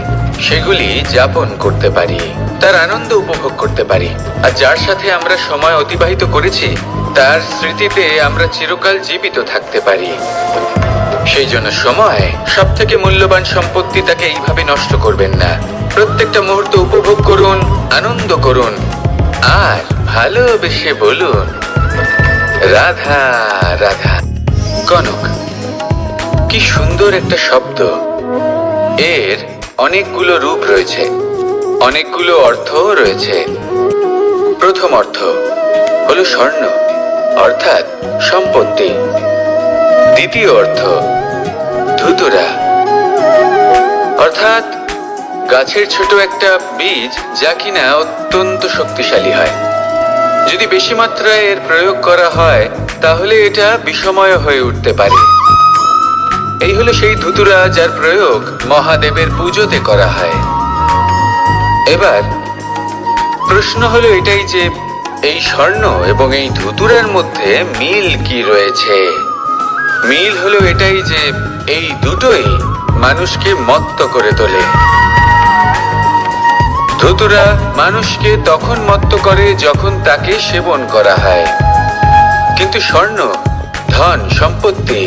সেগুলি যাপন করতে পারি, তার আনন্দ উপভোগ করতে পারি। আর যার সাথে আমরা সময় অতিবাহিত করেছি, তার স্মৃতিতে আমরা চিরকাল জীবিত থাকতে পারি। সেই জন্য সময় সব থেকে মূল্যবান সম্পত্তি, তাকে এইভাবে নষ্ট করবেন না। প্রত্যেকটা মুহূর্ত উপভোগ করুন, আনন্দ করুন, আর ভালোবেসে বলুন, রাধা রাধা। কনক, কি সুন্দর একটা শব্দ। এর অনেকগুলো রূপ রয়েছে, অনেকগুলো অর্থও রয়েছে। প্রথম অর্থ হলো স্বর্ণ, অর্থাৎ সম্পত্তি। দ্বিতীয় অর্থ ধুতুরা, অর্থাৎ গাছের ছোট একটা বীজ, যা কিনা অত্যন্ত শক্তিশালী হয়। যদি বেশি মাত্রায় এর প্রয়োগ করা হয়, তাহলে এটা বিষময় হয়ে উঠতে পারে। এই হলো সেই ধুতুরা যার প্রয়োগ মহাদেবের পুজোতে করা হয়। এবার প্রশ্ন হলো এটাই যে এই স্বর্ণ এবং এই ধুতুরার মধ্যে মিল কি রয়েছে? মিল হলো এটাই যে এই দুটোই মানুষকে মত্ত করে তোলে। ধুতুরা মানুষকে তখন মত্ত করে যখন তাকে সেবন করা হয়, কিন্তু স্বর্ণ, ধন, সম্পত্তি,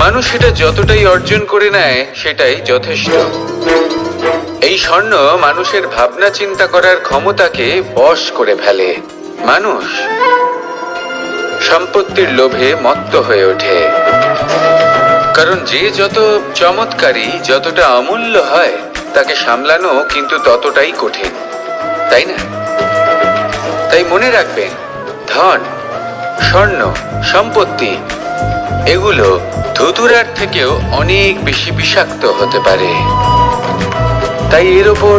মানুষ সেটা যতটাই অর্জন করে নেয় সেটাই যথেষ্ট। এই স্বর্ণ মানুষের ভাবনা চিন্তা করার ক্ষমতাকে বশ করে ফেলে। মানুষ সম্পত্তির লোভে মত্ত হয়ে ওঠে। কারণ যে যত চমৎকারী, যতটা অমূল্য হয়, তাকে সামলানো কিন্তু ততটাই কঠিন, তাই না? তাই মনে রাখবেন, ধন, স্বর্ণ, সম্পত্তি এগুলো ধুতুরার থেকেও অনেক বেশি বিষাক্ত হতে পারে। তাই এর ওপর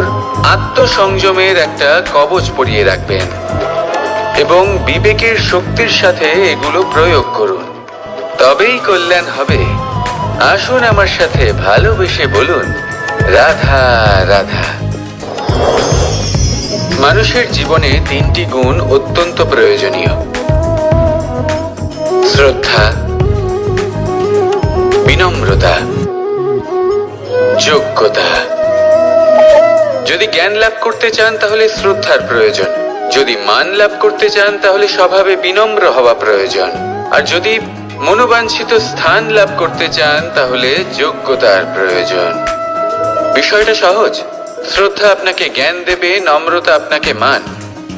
আত্মসংযমের একটা কবচ পরিয়ে রাখবেন এবং বিবেকের শক্তির সাথে এগুলো প্রয়োগ করুন, তবেই কল্যাণ হবে। আসুন আমার সাথে ভালোবেসে বলুন, রাধা রাধা। মানুষের জীবনে 3টি গুণ অত্যন্ত প্রয়োজনীয়: শ্রদ্ধা, বিনম্রতা, যোগ্যতা। যদি জ্ঞান লাভ করতে চান তাহলে শ্রদ্ধার প্রয়োজন, যদি মান লাভ করতে চান তাহলে স্বভাবে বিনম্র হওয়া প্রয়োজন, আর যদি মনোবাঞ্ছিত স্থান লাভ করতে চান তাহলে যোগ্যতার প্রয়োজন। বিষয়টা সহজ। শ্রদ্ধা আপনাকে জ্ঞান দেবে, নম্রতা আপনাকে মান,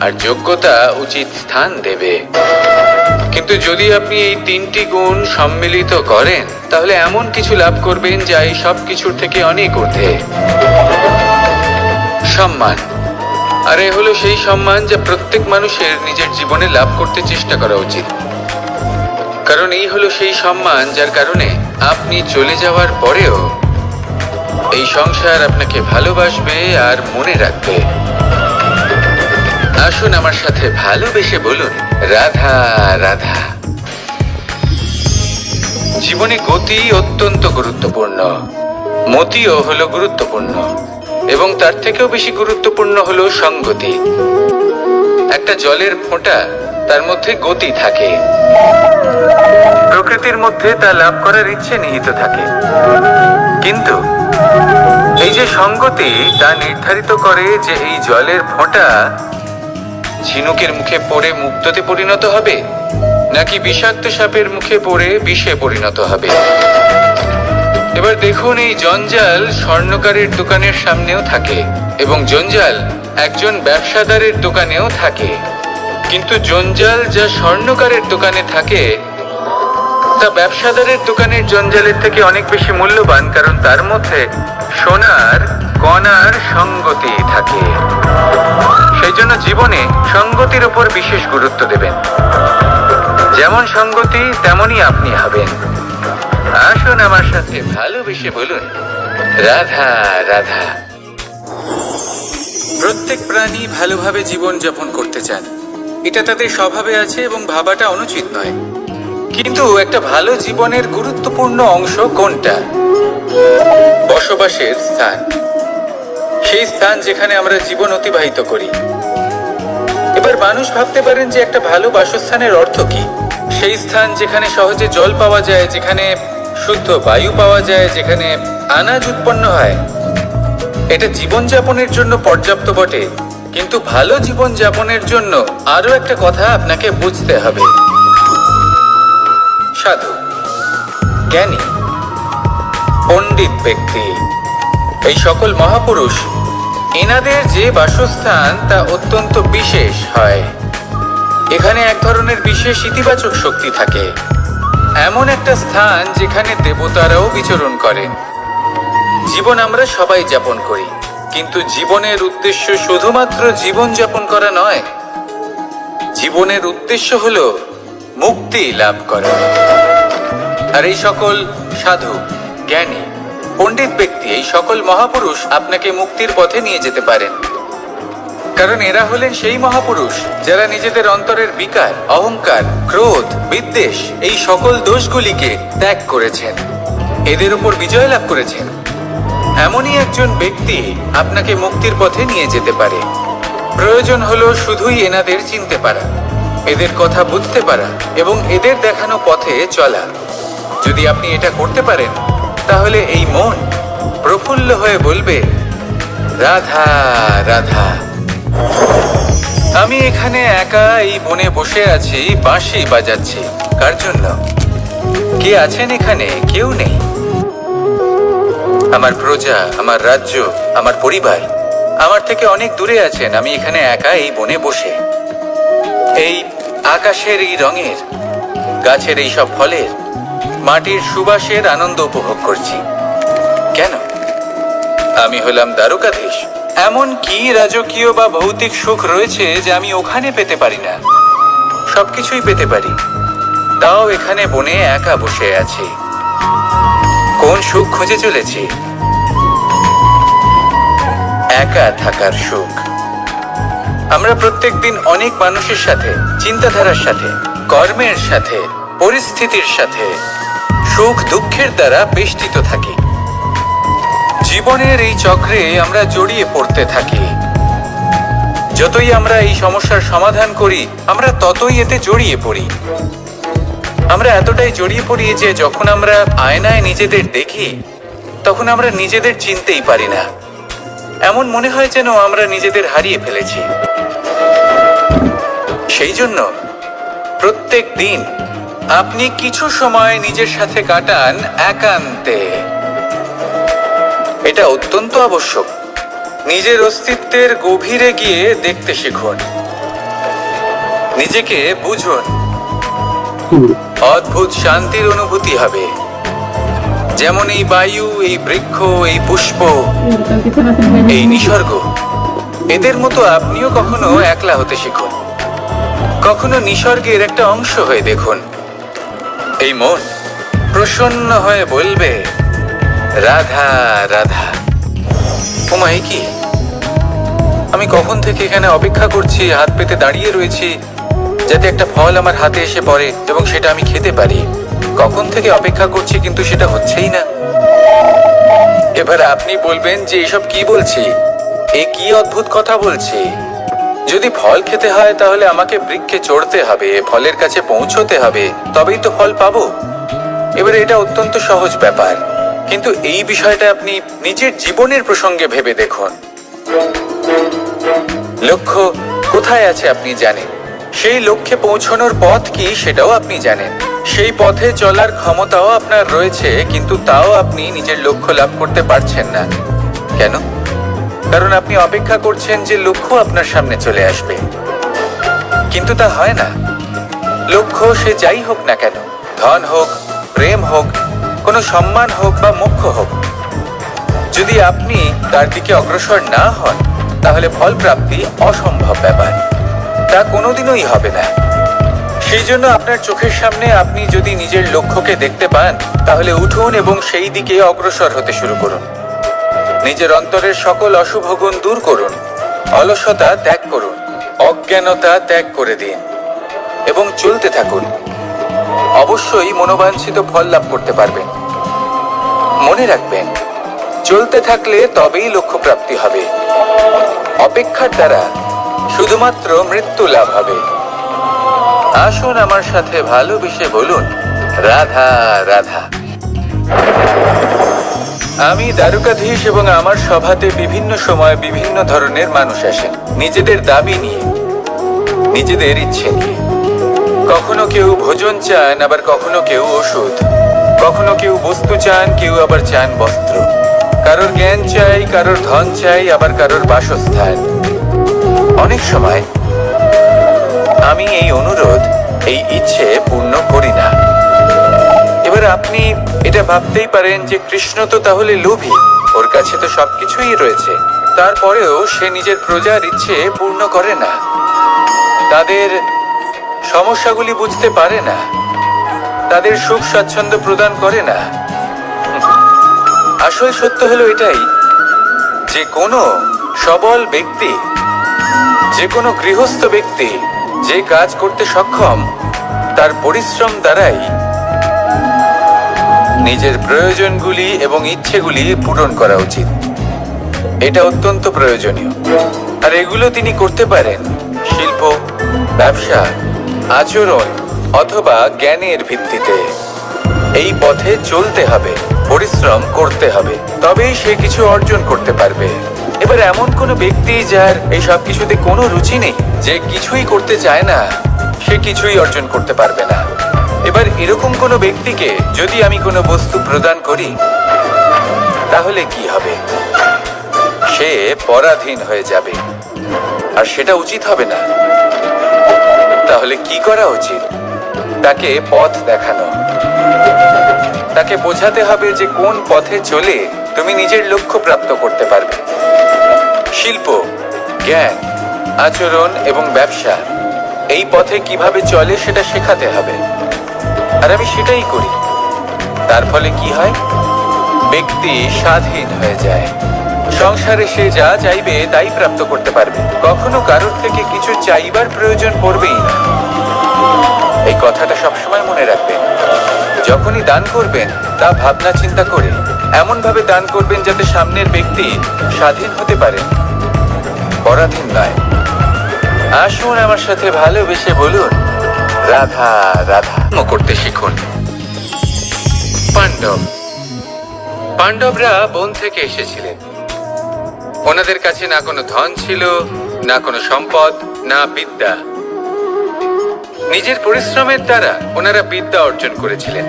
আর যোগ্যতা উচিত স্থান দেবে। কিন্তু যদি আপনি এই 3টি গুণ সম্মিলিত করেন তাহলে এমন কিছু লাভ করবেন যা এই সব কিছুর থেকে অনেক ঊর্ধ্বে। সম্মান। আর এ হলো সেই সম্মান যা প্রত্যেক মানুষের নিজের জীবনে লাভ করতে চেষ্টা করা উচিত, কারণ এই হলো সেই সম্মান যার কারণে আপনি চলে যাওয়ার পরেও এই সংসার আপনাকে ভালোবাসবে আর মনে রাখবে। আসুন আমার সাথে ভালোবেসে বলুন, রাধা রাধা। জীবনে গতি অত্যন্ত গুরুত্বপূর্ণ, মতিও হলো গুরুত্বপূর্ণ, এবং তার থেকেও বেশি গুরুত্বপূর্ণ হলো সংগতি। একটা জলের ফোঁটা, তার মধ্যে গতি থাকে, প্রকৃতির মধ্যে তা লাভ করার ইচ্ছে নিহিত থাকে, কিন্তু এই যে সঙ্গতি তা নির্ধারিত করে যে এই জলের ফোঁটা ঝিনুকের মুখে পড়ে মুক্ততে পরিণত হবে নাকি বিষাক্ত সাপের মুখে পড়ে বিষে পরিণত হবে। এবার দেখুন, এই জঞ্জাল স্বর্ণকারের দোকানের সামনেও থাকে এবং জঞ্জাল একজন ব্যবসাদারের দোকানেও থাকে, কিন্তু জঞ্জাল যা স্বর্ণকারের দোকানে থাকে তা ব্যবসাদারের দোকানের জঞ্জালের থেকে অনেক বেশি মূল্যবান, কারণ তার মধ্যে সোনার কণার সঙ্গতি থাকে। সেই জন্য জীবনে সঙ্গতির উপর বিশেষ গুরুত্ব দেবেন। যেমন সঙ্গতি তেমনই আপনি হবেন। আসুন আমার সাথে ভালোবেসে বলুন, রাধা রাধা। প্রত্যেক প্রাণী ভালোভাবে জীবন যাপন করতে চান, এটা তাদের স্বভাবে আছে এবং ভাবাটা অনুচিত নয়। কিন্তু একটা ভালো জীবনের গুরুত্বপূর্ণ অংশ কোনটা? বসবাসের স্থান, সেই স্থান যেখানে আমরা জীবন অতিবাহিত করি। এবার মানুষ ভাবতে পারেন যে একটা ভালো বাসস্থানের অর্থ কি? সেই স্থান যেখানে সহজে জল পাওয়া যায়, যেখানে শুদ্ধ বায়ু পাওয়া যায়, যেখানে আনাজ উৎপন্ন হয়। এটা জীবনযাপনের জন্য পর্যাপ্ত বটে, কিন্তু ভালো জীবনযাপনের জন্য আরো একটা কথা আপনাকে বুঝতে হবে। সাধু, জ্ঞানী, পণ্ডিত ব্যক্তি, এই সকল মহাপুরুষ, এনাদের যে বাসস্থান তা অত্যন্ত বিশেষ হয়। এখানে এক ধরনের বিশেষ ইতিবাচক শক্তি থাকে, এমন একটা স্থান যেখানে দেবতারাও বিচরণ করেন। জীবন আমরা সবাই যাপন করি, কিন্তু জীবনের উদ্দেশ্য শুধুমাত্র জীবন যাপন করা নয়। জীবনের উদ্দেশ্য হলো মুক্তি লাভ করা। আর এই সকল সাধু, জ্ঞানী, পণ্ডিত ব্যক্তি, এই সকল মহাপুরুষ আপনাকে মুক্তির পথে নিয়ে যেতে পারেন, কারণ এরা হলেন সেই মহাপুরুষ যারা নিজেদের অন্তরের বিকার, অহংকার, ক্রোধ, বিদ্বেষ এই সকল দোষগুলিকে ত্যাগ করেছেন, এদের উপর বিজয় লাভ করেছেন। এমনই একজন ব্যক্তি আপনাকে মুক্তির পথে নিয়ে যেতে পারে। প্রয়োজন হলো শুধুই এনাদের চিনতে পারা, এদের কথা বুঝতে পারা এবং এদের দেখানো পথে চলা। যদি আপনি এটা করতে পারেন তাহলে এই মন প্রফুল্ল হয়ে বলবে, রাধা রাধা। আমি এখানে একা এই বনে বসে আছি, বাঁশি বাজাচ্ছি। কার জন্য? কে আছেন এখানে? কেউ নেই। আমার প্রজা, আমার রাজ্য, আমার পরিবার আমার থেকে অনেক দূরে আছেন। আমি এখানে একা এই বনে বসে, এই আকাশের এই রঙের, গাছের এই সব ফলের, মাটির সুবাসের আনন্দ উপভোগ করছি। কেন? আমি হলাম দ্বারকাধীশ। এমন কি রাজকীয় বা ভৌতিক সুখ রয়েছে যে আমি ওখানে পেতে পারি না? সবকিছুই পেতে পারি, তাও এখানে বনে একা বসে আছি। কোন সুখ খুঁজে চলেছি? একা থাকার সুখ। আমরা প্রত্যেকদিন অনেক মানুষের সাথে, চিন্তাধারার সাথে, কর্মের সাথে, পরিস্থিতির সাথে, সুখ দুঃখের দ্বারা বেষ্টিত থাকি। জীবনের এই চক্রে আমরা জড়িয়ে পড়তে থাকি। যতই আমরা এই সমস্যার সমাধান করি, আমরা ততই এতে জড়িয়ে পড়ি। আমরা এতটাই জড়িয়ে পড়ি যে যখন আমরা আয়নায় নিজেদের দেখি, তখন আমরা নিজেদের চিনতেই পারি না। এমন মনে হয় যেন আমরা নিজেদের হারিয়ে ফেলেছি। সেই জন্য প্রত্যেক দিন আপনি কিছু সময় নিজের সাথে কাটান একান্তে। এটা অত্যন্ত আবশ্যক। নিজের অস্তিত্বের গভীরে গিয়ে দেখতে শিখুন, নিজেকে বুঝুন। অদ্ভুত শান্তির অনুভূতি হবে। যেমন এই বায়ু, এই বৃক্ষ, এই পুষ্প, এই নিসর্গ, এদের মতো আপনিও কখনো একলা হতে শিখুন। কখনো নিসর্গের একটা অংশ হয়ে দেখুন। এই মন প্রসন্ন হয়ে বলবে, রাধা রাধা। ওমা, কি আমি কখন থেকে এখানে অপেক্ষা করছি, হাত পেতে দাঁড়িয়ে রয়েছি যাতে একটা ফল আমার হাতে এসে পড়ে এবং সেটা আমি খেতে পারি। কখন থেকে অপেক্ষা করছি, কিন্তু সেটা হচ্ছেই না। এবার আপনি বলবেন যে এসব কি বলছি, এ কি অদ্ভুত কথা বলছি। যদি ফল খেতে হয় তাহলে আমাকে বৃক্ষে চড়তে হবে, ফলের কাছে পৌঁছতে হবে, তবেই তো ফল পাবো। এবারে এটা অত্যন্ত সহজ ব্যাপার, কিন্তু এই বিষয়টা আপনি নিজের জীবনের প্রসঙ্গে ভেবে দেখুন। লক্ষ্য কোথায় আছে আপনি জানেন, সেই লক্ষ্যে পৌঁছানোর পথ কি সেটাও আপনি জানেন, সেই পথে চলার ক্ষমতাও আপনার রয়েছে, কিন্তু তাও আপনি নিজের লক্ষ্য লাভ করতে পারছেন না। কেন? কারণ আপনি অপেক্ষা করছেন যে লক্ষ্য আপনার সামনে চলে আসবে, কিন্তু তা হয় না। লক্ষ্য সে যাই হোক না কেন, ধন হোক, প্রেম হোক, কোনো সম্মান হোক বা মোক্ষ হোক, যদি আপনি তার দিকে অগ্রসর না হন তাহলে ফল প্রাপ্তি অসম্ভব ব্যাপার, তা কোনোদিনই হবে না। সেই জন্য আপনার চোখের সামনে আপনি যদি নিজের লক্ষ্যকে দেখতে পান, তাহলে উঠুন এবং সেই দিকে অগ্রসর হতে শুরু করুন। নিজের অন্তরের সকল অশুভ গুণ দূর করুন, অলসতা ত্যাগ করুন, অজ্ঞানতা ত্যাগ করে দিন এবং চলতে থাকুন। অবশ্যই মনোবাঞ্ছিত ফল লাভ করতে পারবেন। মনে রাখবেন, চলতে থাকলে তবেই লক্ষ্য প্রাপ্তি হবে। অপেক্ষার দ্বারা শুধুমাত্র মৃত্যু লাভ হবে। আসুন আমার সাথে ভালোবেসে বলুন, রাধা রাধা। আমি দ্বারকাধীশ এবং আমার সভাতে বিভিন্ন সময় বিভিন্ন ধরনের মানুষ আসেন, নিজেদের দাবি নিয়ে, নিজেদের ইচ্ছে নিয়ে। কখনো কেউ ভোজন চান, আবার কখনো কেউ ওষুধ, কখনো কেউ বস্তু চান, কেউ আবার চান বস্ত্র। কারোর জ্ঞান চাই, কারোর ধন চাই, আবার কারোর বাসস্থান। অনেক সময় আমি এই অনুরোধ, এই ইচ্ছে পূর্ণ করি না। এবার আপনি এটা ভাবতেই পারেন যে কৃষ্ণ তো তাহলে লোভী, ওর কাছে তো সবকিছুই রয়েছে, তারপরেও সে নিজের প্রজার ইচ্ছে পূর্ণ করে না, তাদের সমস্যাগুলি বুঝতে পারে না, তাদের সুখ স্বাচ্ছন্দ্য প্রদান করে না। আসল সত্য হলো এটাই যে কোনো সবল ব্যক্তি, যে কোনো গৃহস্থ ব্যক্তি যে কাজ করতে সক্ষম, তার পরিশ্রম দ্বারাই নিজের প্রয়োজনগুলি এবং ইচ্ছেগুলি পূরণ করা উচিত। এটা অত্যন্ত প্রয়োজনীয়, আর এগুলো তিনি করতে পারেন শিল্প, ব্যবসা, আচরণ অথবা জ্ঞানের ভিত্তিতে। এই পথে চলতে হবে, পরিশ্রম করতে হবে, তবেই সে কিছু অর্জন করতে পারবে। এবার এমন কোনো ব্যক্তি যার এই সব কিছুতে কোনো রুচি নেই, যে কিছুই করতে চায় না, সে কিছুই অর্জন করতে পারবে না। এবার এরকম কোনো ব্যক্তিকে যদি আমি কোনো বস্তু প্রদান করি, তাহলে কি হবে? সে পরাধীন হয়ে যাবে, আর সেটা উচিত হবে না। তাহলে কি করা উচিত? তাকে পথ দেখানো। তাকে বোঝাতে হবে যে কোন পথে চলে তুমি নিজের লক্ষ্য প্রাপ্ত করতে পারবে। শিল্প, জ্ঞান, আচরণ এবং ব্যবসা এই পথে কিভাবে চলে সেটা শেখাতে হবে। আর আমি সেটাই করি। তার ফলে কি হয়? ব্যক্তি স্বাধীন হয়ে যায়। সংসারে সে যা চাইবে তাই প্রাপ্ত করতে পারবে। কখনো কারোর থেকে কিছু চাইবার প্রয়োজন পড়বেই না। এই কথাটা সবসময় মনে রাখবেন। যখনই দান করবেন তা ভাবনা চিন্তা করে এমন ভাবে দান করবেন যাতে সামনের ব্যক্তি স্বাধীন হতে পারে, পরাধীন নয়। আসুন আমার সাথে ভালোবেসে বলুন, রাধা রাধা করতে শিখুন। পাণ্ডবরা বন থেকে এসেছিলেন। ওনাদের কাছে না কোনো ধন ছিল, না কোনো সম্পদ, না বিদ্যা। নিজের পরিশ্রমের দ্বারা ওনারা বিদ্যা অর্জন করেছিলেন,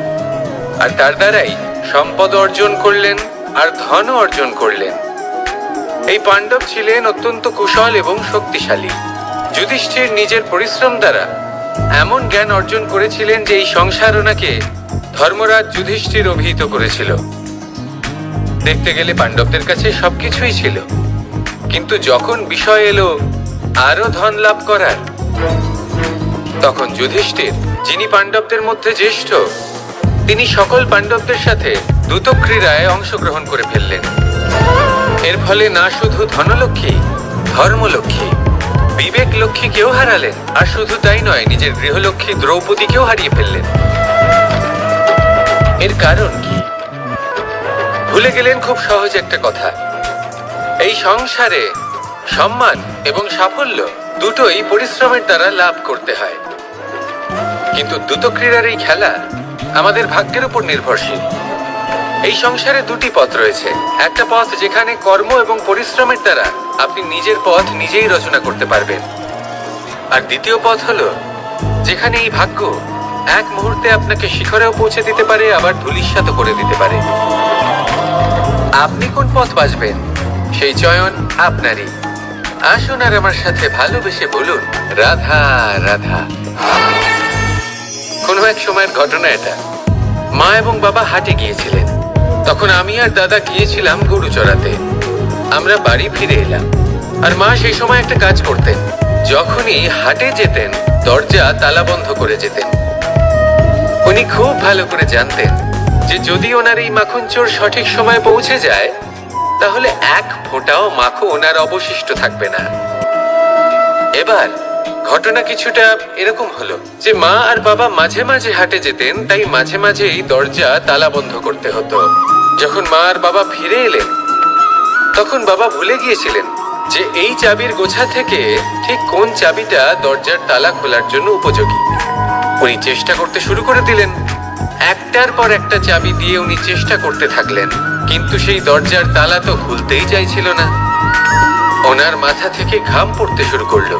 আর তার দ্বারাই সম্পদ অর্জন করলেন আর ধনও অর্জন করলেন। এই পাণ্ডব ছিলেন অত্যন্ত কুশল এবং শক্তিশালী। যুধিষ্ঠির নিজের পরিশ্রম দ্বারা এমন জ্ঞান অর্জন করেছিলেন যে এই সংসার ওনাকে ধর্মরাজ যুধিষ্ঠির অভিহিত করেছিল। দেখতে গেলে পাণ্ডবদের কাছে সবকিছুই ছিল, কিন্তু যখন বিষয় এলো আরো ধন লাভ করার, তখন যুধিষ্ঠির, যিনি পাণ্ডবদের মধ্যে জ্যেষ্ঠ, তিনি সকল পাণ্ডবদের সাথে দ্যুতক্রীড়ায় অংশগ্রহণ করে ফেললেন। এর ফলে না শুধু ধনলক্ষ্মী, ধর্মলক্ষ্মী, বিবেক লক্ষ্মীকেও হারালেন, আর শুধু তাই নয়, নিজের গৃহলক্ষ্মী দ্রৌপদীকেও হারিয়ে ফেললেন। এর কারণ কি? ভুলে গেলেন খুব সহজ একটা কথা। এই সংসারে সম্মান এবং সাফল্য দুটোই পরিশ্রমের দ্বারা লাভ করতে হয়, কিন্তু দ্যুতক্রীড়ার এই খেলা আমাদের ভাগ্যের উপর নির্ভরশীল। এই সংসারে দুটি পথ রয়েছে। একটা পথ যেখানে কর্ম এবং পরিশ্রমের দ্বারা আপনি নিজের পথ নিজেই রচনা করতে পারবেন, আর দ্বিতীয় পথ হলো যেখানে এই ভাগ্য এক মুহূর্তে আপনাকে শিখরেও পৌঁছে দিতে পারে, আবার ধূলিসাৎ করে দিতে পারে। আপনি কোন পথ বাছবেন সেই চয়ন আপনারই। আসুন আর আমার সাথে ভালোবেসে বলুন, রাধা রাধা। কোনো এক সময়ের ঘটনা এটা। মা এবং বাবা হাটে গিয়েছিলেন। তখন আমি আর দাদা গিয়েছিলাম গরু চড়াতে। আমরা বাড়ি ফিরে এলাম, আর মা সেই সময় একটা কাজ করতেন। যখনই হাটে যেতেন দরজা তালা বন্ধ করে যেতেন। উনি খুব ভালো করে জানতেন যে যদি ওনার এই মাখন চোর সঠিক সময়ে পৌঁছে যায় তাহলে এক ফোঁটাও মাখন ওনার অবশিষ্ট থাকবে না। এবার ঘটনা কিছুটা এরকম হলো যে মা আর বাবা মাঝে মাঝে হাটে যেতেন, তাই মাঝে মাঝেই দরজা তালা বন্ধ করতে হতো। যখন মা আর বাবা ফিরে এলেন তখন বাবা ভুলে গিয়েছিলেন যে এই চাবির গোছা থেকে ঠিক কোন চাবিটা দরজার তালা খোলার জন্য উপযোগী। উনি চেষ্টা করতে শুরু করে দিলেন। একটার পর একটা চাবি দিয়ে উনি চেষ্টা করতে থাকলেন, কিন্তু সেই দরজার তালা তো খুলতেই চাইছিল না। ওনার মাথা থেকে ঘাম পড়তে শুরু করলো।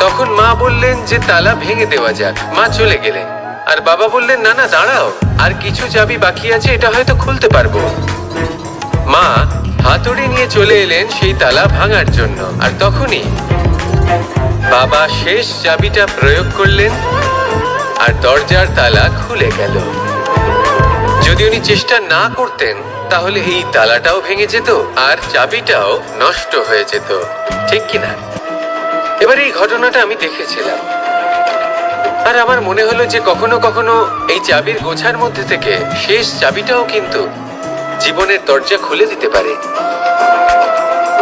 তখন মা বললেন যে তালা ভেঙে দেওয়া যাক। মা চলে গেলেন, আর বাবা বললেন না না দাঁড়াও, আর কিছু চাবি বাকি আছে, এটা হয়তো খুলতে পারবো। মা হাতুড়ি নিয়ে চলে এলেন সেই তালা ভাঙার জন্য, আর তখনই বাবা শেষ চাবিটা প্রয়োগ করলেন আর দরজার তালা খুলে গেল। যদি উনি চেষ্টা না করতেন তাহলে এই তালাটাও ভেঙে যেত আর চাবিটাও নষ্ট হয়ে যেত, ঠিক কিনা? এবার এই ঘটনাটা আমি দেখেছিলাম, আর আমার মনে হলো যে কখনো কখনো এই চাবির গোছার মধ্যে থেকে শেষ চাবিটাও কিন্তু জীবনের দরজা খুলে দিতে পারে।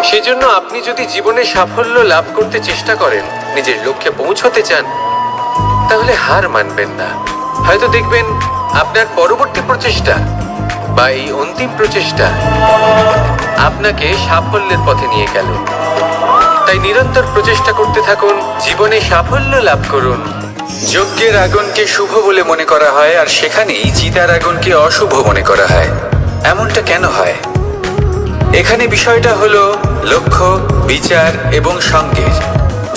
সেজন্য আপনি যদি জীবনে সাফল্য লাভ করতে চেষ্টা করেন, নিজের লক্ষ্যে পৌঁছতে চান, তাহলে হার মানবেন না। হয়তো দেখবেন আপনার পরবর্তী প্রচেষ্টা বা এই অন্তিম প্রচেষ্টা আপনাকে সাফল্যের পথে নিয়ে গেল। তাই নিরন্তর প্রচেষ্টা করতে থাকুন, জীবনে সাফল্য লাভ করুন। যজ্ঞের আগুনকে শুভ বলে মনে করা হয়, আর সেখানেই চিতার আগুনকে অশুভ মনে করা হয়। এমনটা কেন হয়? এখানে বিষয়টা হলো লক্ষ্য, বিচার এবং সঙ্গের।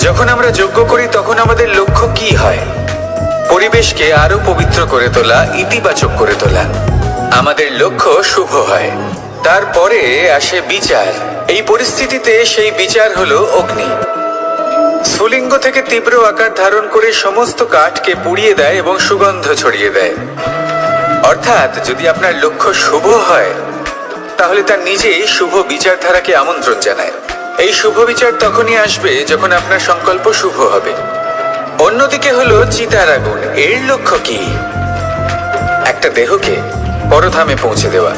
যখন আমরা যজ্ঞ করি তখন আমাদের লক্ষ্য কি হয়? পরিবেশকে আরো পবিত্র করে তোলা, ইতিবাচক করে তোলা। আমাদের লক্ষ্য শুভ হয়। তারপরে আসে বিচার। এই পরিস্থিতিতে সেই বিচার হলো অগ্নি। স্ফুলিঙ্গ থেকে তীব্র আকার ধারণ করে সমস্ত কাঠকে পুড়িয়ে দেয় এবং সুগন্ধ ছড়িয়ে দেয়। অর্থাৎ যদি আপনার লক্ষ্য শুভ হয় তাহলে তার নিজেই শুভ বিচারধারাকে আমন্ত্রণ জানায়। এই শুভ বিচার তখনই আসবে যখন আপনার সংকল্প শুভ হবে। অন্যদিকে হলো চিতার আগুন। এর লক্ষ্য কি? একটা দেহকে পরধামে পৌঁছে দেওয়া।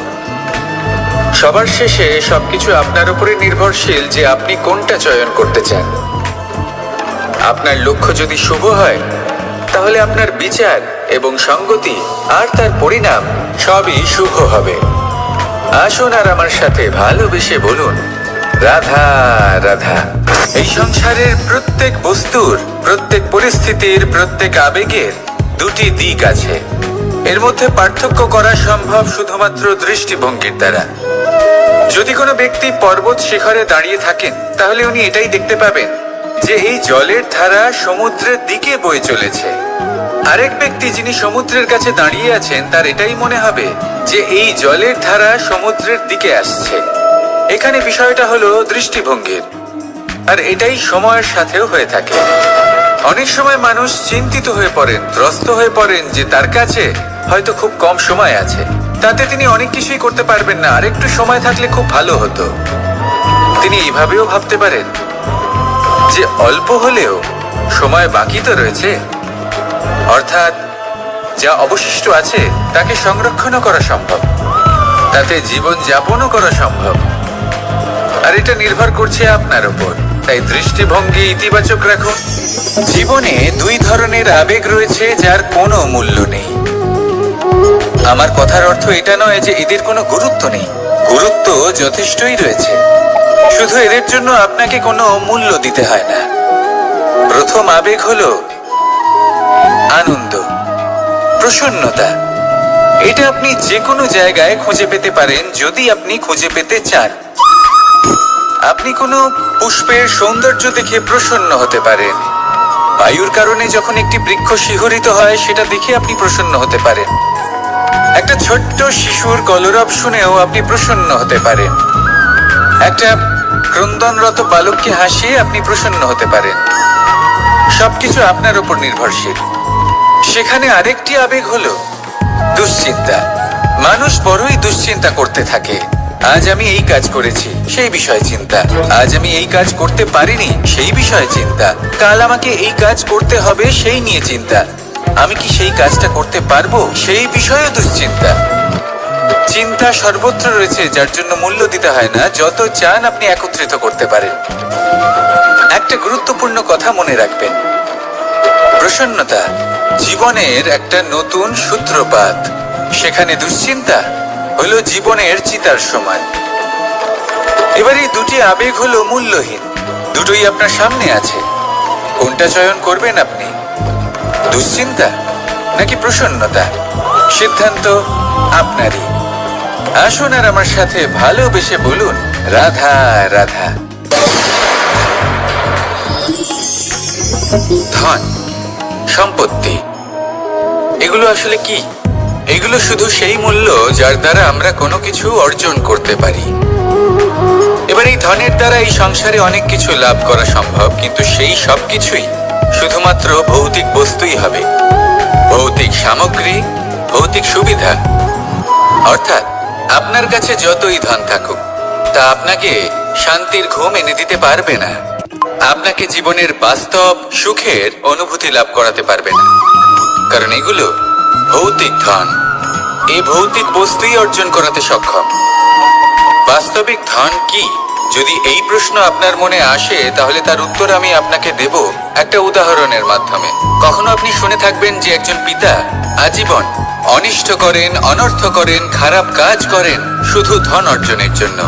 সবার শেষে সবকিছু আপনার উপরে নির্ভরশীল যে আপনি কোনটা চয়ন করতে চান। আপনার লক্ষ্য যদি শুভ হয় তাহলে আপনার বিচার এবং সঙ্গতি আর তার পরিণাম সবই শুভ হবে। আসুন আর আমার সাথে ভালোবেসে বলুন, রাধা রাধা। এই সংসারের প্রত্যেক বস্তুর, প্রত্যেক পরিস্থিতির, প্রত্যেক আবেগের দুটি দিক আছে। এর মধ্যে পার্থক্য করা সম্ভব শুধুমাত্র দৃষ্টিভঙ্গির দ্বারা। যদি কোনো ব্যক্তি পর্বত শিখরে দাঁড়িয়ে থাকেন তাহলে উনি এটাই দেখতে পাবেন যে এই জলের ধারা সমুদ্রের দিকে বয়ে চলেছে। আরেক ব্যক্তি যিনি সমুদ্রের কাছে দাঁড়িয়ে আছেন তার এটাই মনে হবে যে এই জলের ধারা সমুদ্রের দিকে আসছে। এখানে বিষয়টা হলো দৃষ্টিভঙ্গির, আর এটাই সময়ের সাথেও হয়ে থাকে। অনেক সময় মানুষ চিন্তিত হয়ে পড়েন, ত্রস্ত হয়ে পড়েন যে তার কাছে হয়তো খুব কম সময় আছে, তাতে তিনি অনেক কিছুই করতে পারবেন না, আর একটু সময় থাকলে খুব ভালো হতো। তিনি এইভাবেও ভাবতে পারেন যে অল্প হলেও সময় বাকি তো রয়েছে, অর্থাৎ যা অবশিষ্ট আছে তাকে সংরক্ষণও করা সম্ভব, তাতে জীবন যাপনও করা সম্ভব। আর এটা নির্ভর করছে আপনার উপর। তাই দৃষ্টিভঙ্গি ইতিবাচক রাখুন। জীবনে দুই ধরনের আবেগ রয়েছে যার কোনো মূল্য নেই। আমার কথার অর্থ এটা নয় যে এদের কোনো গুরুত্ব নেই, গুরুত্ব যথেষ্টই রয়েছে, শুধু এদের জন্য আপনাকে কোনো মূল্য দিতে হয় না। প্রথম আবেগ হলো আনন্দ, প্রসন্নতা। এটা আপনি যে কোনো জায়গায় খুঁজে পেতে পারেন যদি আপনি খুঁজে পেতে চান। আপনি কোনো পুষ্পের সৌন্দর্য দেখে প্রসন্ন হতে পারেন। বায়ুর কারণে যখন একটি বৃক্ষ শিহরিত হয় সেটা দেখে আপনি প্রসন্ন হতে পারেন। একটা ছোট্ট শিশুর কলরব শুনেও আপনি প্রসন্ন হতে পারেন। একটা ক্রন্দনরত বালককে হাসিয়ে আপনি প্রসন্ন হতে পারেন। সবকিছু আপনার উপর নির্ভরশীল। সেখানে আরেকটি আবেগ হলো দুশ্চিন্তা। মানুষ বড়ই দুশ্চিন্তা করতে থাকে। আজ আমি এই কাজ করেছি, সেই বিষয়ে চিন্তা। আজ আমি এই কাজ করতে পারিনি, সেই বিষয়ে চিন্তা। কাল আমাকে এই কাজ করতে হবে, সেই নিয়ে চিন্তা। আমি কি সেই কাজটা করতে পারবো, সেই বিষয়েও দুশ্চিন্তা। চিন্তা সর্বত্র রয়েছে, যার জন্য মূল্য দিতে হয় না। যত চান আপনি একত্রিত করতে পারেন। একটা গুরুত্বপূর্ণ কথা মনে রাখবেন, প্রসন্নতা জীবনের একটা নতুন সূত্রপাত। সেখানে দুশ্চিন্তা হলো জীবনের চিতার সমান। এবার এই দুটি আবেগ হলো মূল্যহীন, দুটোই আপনার সামনে আছে। কোনটা চয়ন করবেন আপনি, দুশ্চিন্তা নাকি প্রসন্নতা? সিদ্ধান্ত আপনারই। আসুন আর আমার সাথে ভালোবেসে বলুন, রাধা রাধা। ধন, সম্পত্তি, এগুলো আসলে কি? এগুলো শুধু সেই মূল্য যার দ্বারা আমরা কোনো কিছু অর্জন করতে পারি। এবার এই ধনের দ্বারা এই সংসারে অনেক কিছু লাভ করা সম্ভব, কিন্তু সেই সব কিছুই শুধুমাত্র ভৌতিক বস্তুই হবে, ভৌতিক সামগ্রী, ভৌতিক সুবিধা। অর্থাৎ আপনার কাছে যতই ধন থাকুক তা আপনাকে শান্তির ঘুম এনে দিতে পারবে না, আপনাকে জীবনের বাস্তব সুখের অনুভূতি লাভ করাতে পারবে না, কারণ এগুলো ভৌতিক ধন। এই ভৌতিক বস্তুই অর্জন করাতে সক্ষম। বাস্তবিক ধন কি? যদি এই প্রশ্ন আপনার মনে আসে তাহলে তার উত্তর আমি আপনাকে দেব একটা উদাহরণের মাধ্যমে। কখনো আপনি শুনে থাকবেন যে একজন পিতা আজীবন অনিষ্ট করেন, অনর্থ করেন, খারাপ কাজ করেন শুধু ধন অর্জনের জন্য।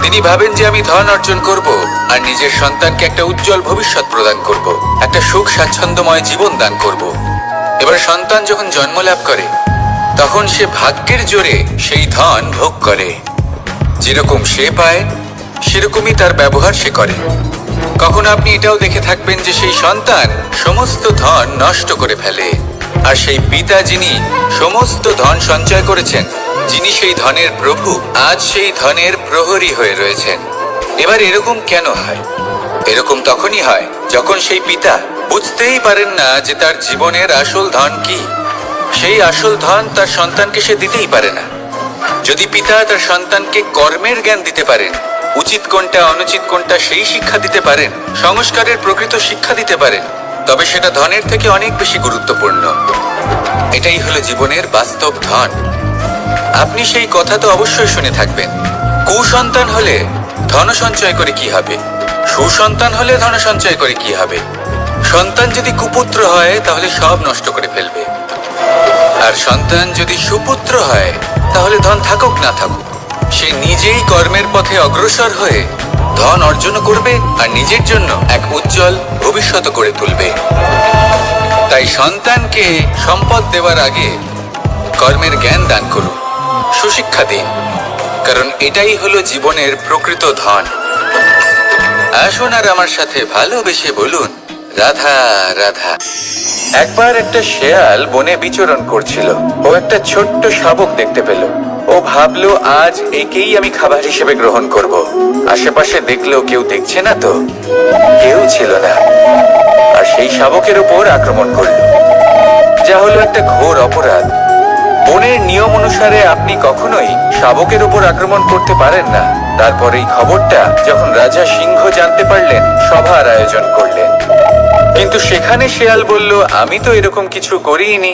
তিনি ভাবেন যে আমি ধন অর্জন করব আর নিজের সন্তানকে একটা উজ্জ্বল ভবিষ্যৎ প্রদান করব, একটা সুখ স্বাচ্ছন্দ্যময় জীবন দান করব। এবার সন্তান যখন জন্ম লাভ করে তখন সে ভাগ্যের জোরে সেই ধন ভোগ করে। যেরকম সে পায় সেরকমই তার ব্যবহার সে করে। কখনো আপনি এটাও দেখে থাকবেন যে সেই সন্তান সমস্ত ধন নষ্ট করে ফেলে, আর সেই পিতা যিনি সমস্ত ধন সঞ্চয় করেছেন, যিনি সেই ধনের প্রভু, আজ সেই ধনের প্রহরী হয়ে রয়েছেন। এবার এরকম কেন হয়? এরকম তখনই হয় যখন সেই পিতা বুঝতেই পারেন না যে তার জীবনের আসল ধন কি। সেই আসল ধন তার সন্তানকে সে দিতেই পারে না। যদি পিতা তার সন্তানকে কর্মের জ্ঞান দিতে পারেন, উচিত কোনটা অনুচিত কোনটা সেই শিক্ষা দিতে পারেন, সংস্কারের প্রকৃত শিক্ষা দিতে পারেন, তবে সেটা ধনের থেকে অনেক বেশি গুরুত্বপূর্ণ। এটাই হলো জীবনের বাস্তব ধন। আপনি সেই কথা তো অবশ্যই শুনে থাকবেন, কুসন্তান হলে ধন সঞ্চয় করে কি হবে, সুসন্তান হলে ধন সঞ্চয় করে কি হবে। সন্তান যদি কুপুত্র হয় তাহলে সব নষ্ট করে ফেলবে, আর সন্তান যদি সুপুত্র হয় তাহলে ধন থাকুক না থাকুক সে নিজেই কর্মের পথে অগ্রসর হয়ে ধন অর্জন করবে আর নিজের জন্য এক উজ্জ্বল ভবিষ্যৎ গড়ে তুলবে। তাই সন্তানকে সম্পদ দেওয়ার আগে কর্মের জ্ঞান দান করুন, সুশিক্ষা দিন, কারণ এটাই হলো জীবনের প্রকৃত ধন। আসুন আর আমার সাথে ভালোবেসে বলুন, রাধা রাধা। একবার একটা শেয়াল বনে বিচরণ করছিল। ও একটা ছোট্ট শাবক দেখতে পেল। ও ভাবলো, আজ একেই আমি খাবার হিসেবে গ্রহণ করব। আশেপাশে দেখলো কেউ দেখছে না তো, কেউ ছিল না, আর সেই শাবকের উপর আক্রমণ করলো, যা হলো একটা ঘোর অপরাধ। বনের নিয়ম অনুসারে আপনি কখনোই শাবকের উপর আক্রমণ করতে পারেন না। তারপর এই খবরটা যখন রাজা সিংহ জানতে পারলেন, সভার আয়োজন করলেন। কিন্তু সেখানে শেয়াল বলল, আমি তো এরকম কিছু করিনি।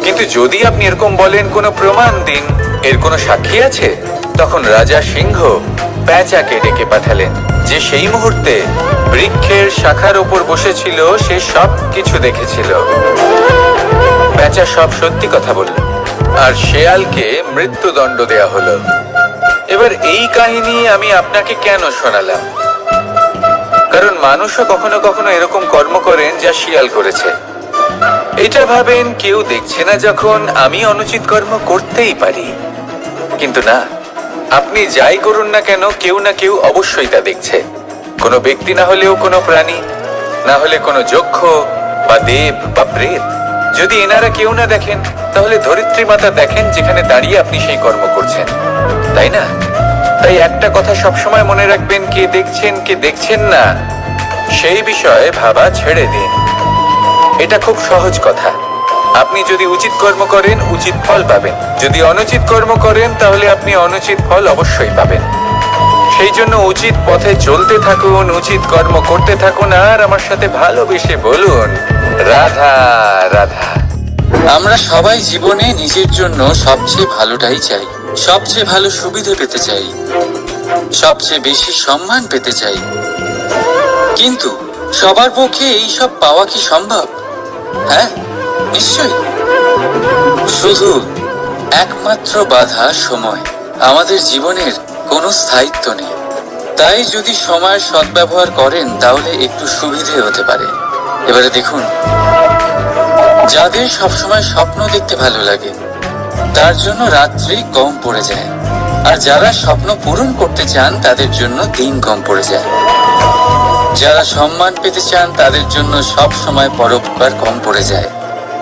কিন্তু যদি আপনি এরকম বলেন, কোনো প্রমাণ দিন, এর কোনো সাক্ষী আছে? তখন রাজা সিংহ প্যাঁচাকে ডেকে পাঠালেন, যে সেই মুহূর্তে বৃক্ষের শাখার উপর বসেছিল। সে সব কিছু দেখেছিল। প্যাঁচা সব সত্যি কথা বলল, আর শেয়ালকে মৃত্যুদণ্ড দেয়া হলো। এবার এই কাহিনী আমি আপনাকে কেন শোনালাম? কারণ মানুষও কখনো কখনো এরকম কর্ম করেন যা শিয়াল করেছে। এটা ভাবেন কেউ দেখছে না যখন আমি অনুচিত কর্ম করতেই পারি। কিন্তু না, আপনি যাই করুন না কেন, কেউ না কেউ অবশ্যই তা দেখছে। কোনো ব্যক্তি না হলেও কোনো প্রাণী, না হলে কোনো যক্ষ বা দেব বা প্রেত। যদি এনারা কেউ না দেখেন, তাহলে ধরিত্রী মাতা দেখেন, যেখানে দাঁড়িয়ে আপনি সেই কর্ম করছেন, তাই না? তাই একটা কথা সবসময় মনে রাখবেন, কে দেখছেন কে দেখছেন না সেই বিষয়ে ভাবা ছেড়ে দিন। এটা খুব সহজ কথা। আপনি যদি উচিত কর্ম করেন, উচিত ফল পাবেন। যদি অনুচিত কর্ম করেন, তাহলে আপনি অনুচিত ফল অবশ্যই পাবেন। সেই জন্য উচিত পথে চলতে থাকুন, উচিত কর্ম করতে থাকুন, আর আমার সাথে ভালোবেসে বলুন, রাধা রাধা। আমরা সবাই জীবনে নিজের জন্য সবচেয়ে ভালোটাই চাই, সবচেয়ে ভালো সুবিধে পেতে চাই, সবচেয়ে বেশি সম্মান পেতে চাই। কিন্তু সবার পক্ষে এই সব পাওয়া কি সম্ভব? হ্যাঁ, নিশ্চয়ই। শুধু একমাত্র বাধা সময়। আমাদের জীবনের কোনো স্থায়িত্ব নেই। তাই যদি সময়ের সদ্ব্যবহার করেন, তাহলে একটু সুবিধে হতে পারে। এবারে দেখুন, যাদের সবসময় স্বপ্ন দেখতে ভালো লাগে, তার জন্য রাত্রি কম পড়ে যায়। আর যারা স্বপ্ন পূরণ করতে চান, তাদের জন্য দিন কম পড়ে যায়। যারা সম্মান পেতে চান, তাদের জন্য সব সময় পরোপকার কম পড়ে যায়।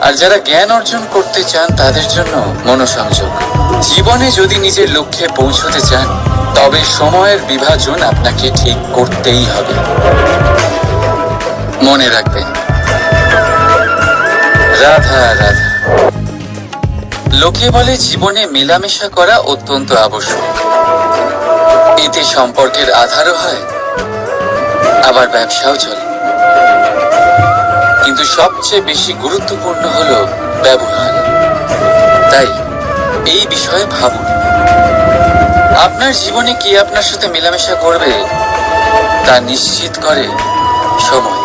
আর যারা জ্ঞান অর্জন করতে চান, তাদের জন্য মনোসংযোগ। জীবনে যদি নিজের লক্ষ্যে পৌঁছতে চান, তবে সময়ের বিভাজন আপনাকে ঠিক করতেই হবে। মনে রাখবেন, রাধা রাধা। লোকে বলে জীবনে মেলামেশা করা অত্যন্ত আবশ্যক। এতে সম্পর্কের আধারও হয়, আবার ব্যবসাও চলে। কিন্তু সবচেয়ে বেশি গুরুত্বপূর্ণ হলো ব্যবহার। তাই এই বিষয়ে ভাবুন, আপনার জীবনে কে আপনার সাথে মেলামেশা করবে তা নিশ্চিত করে সময়।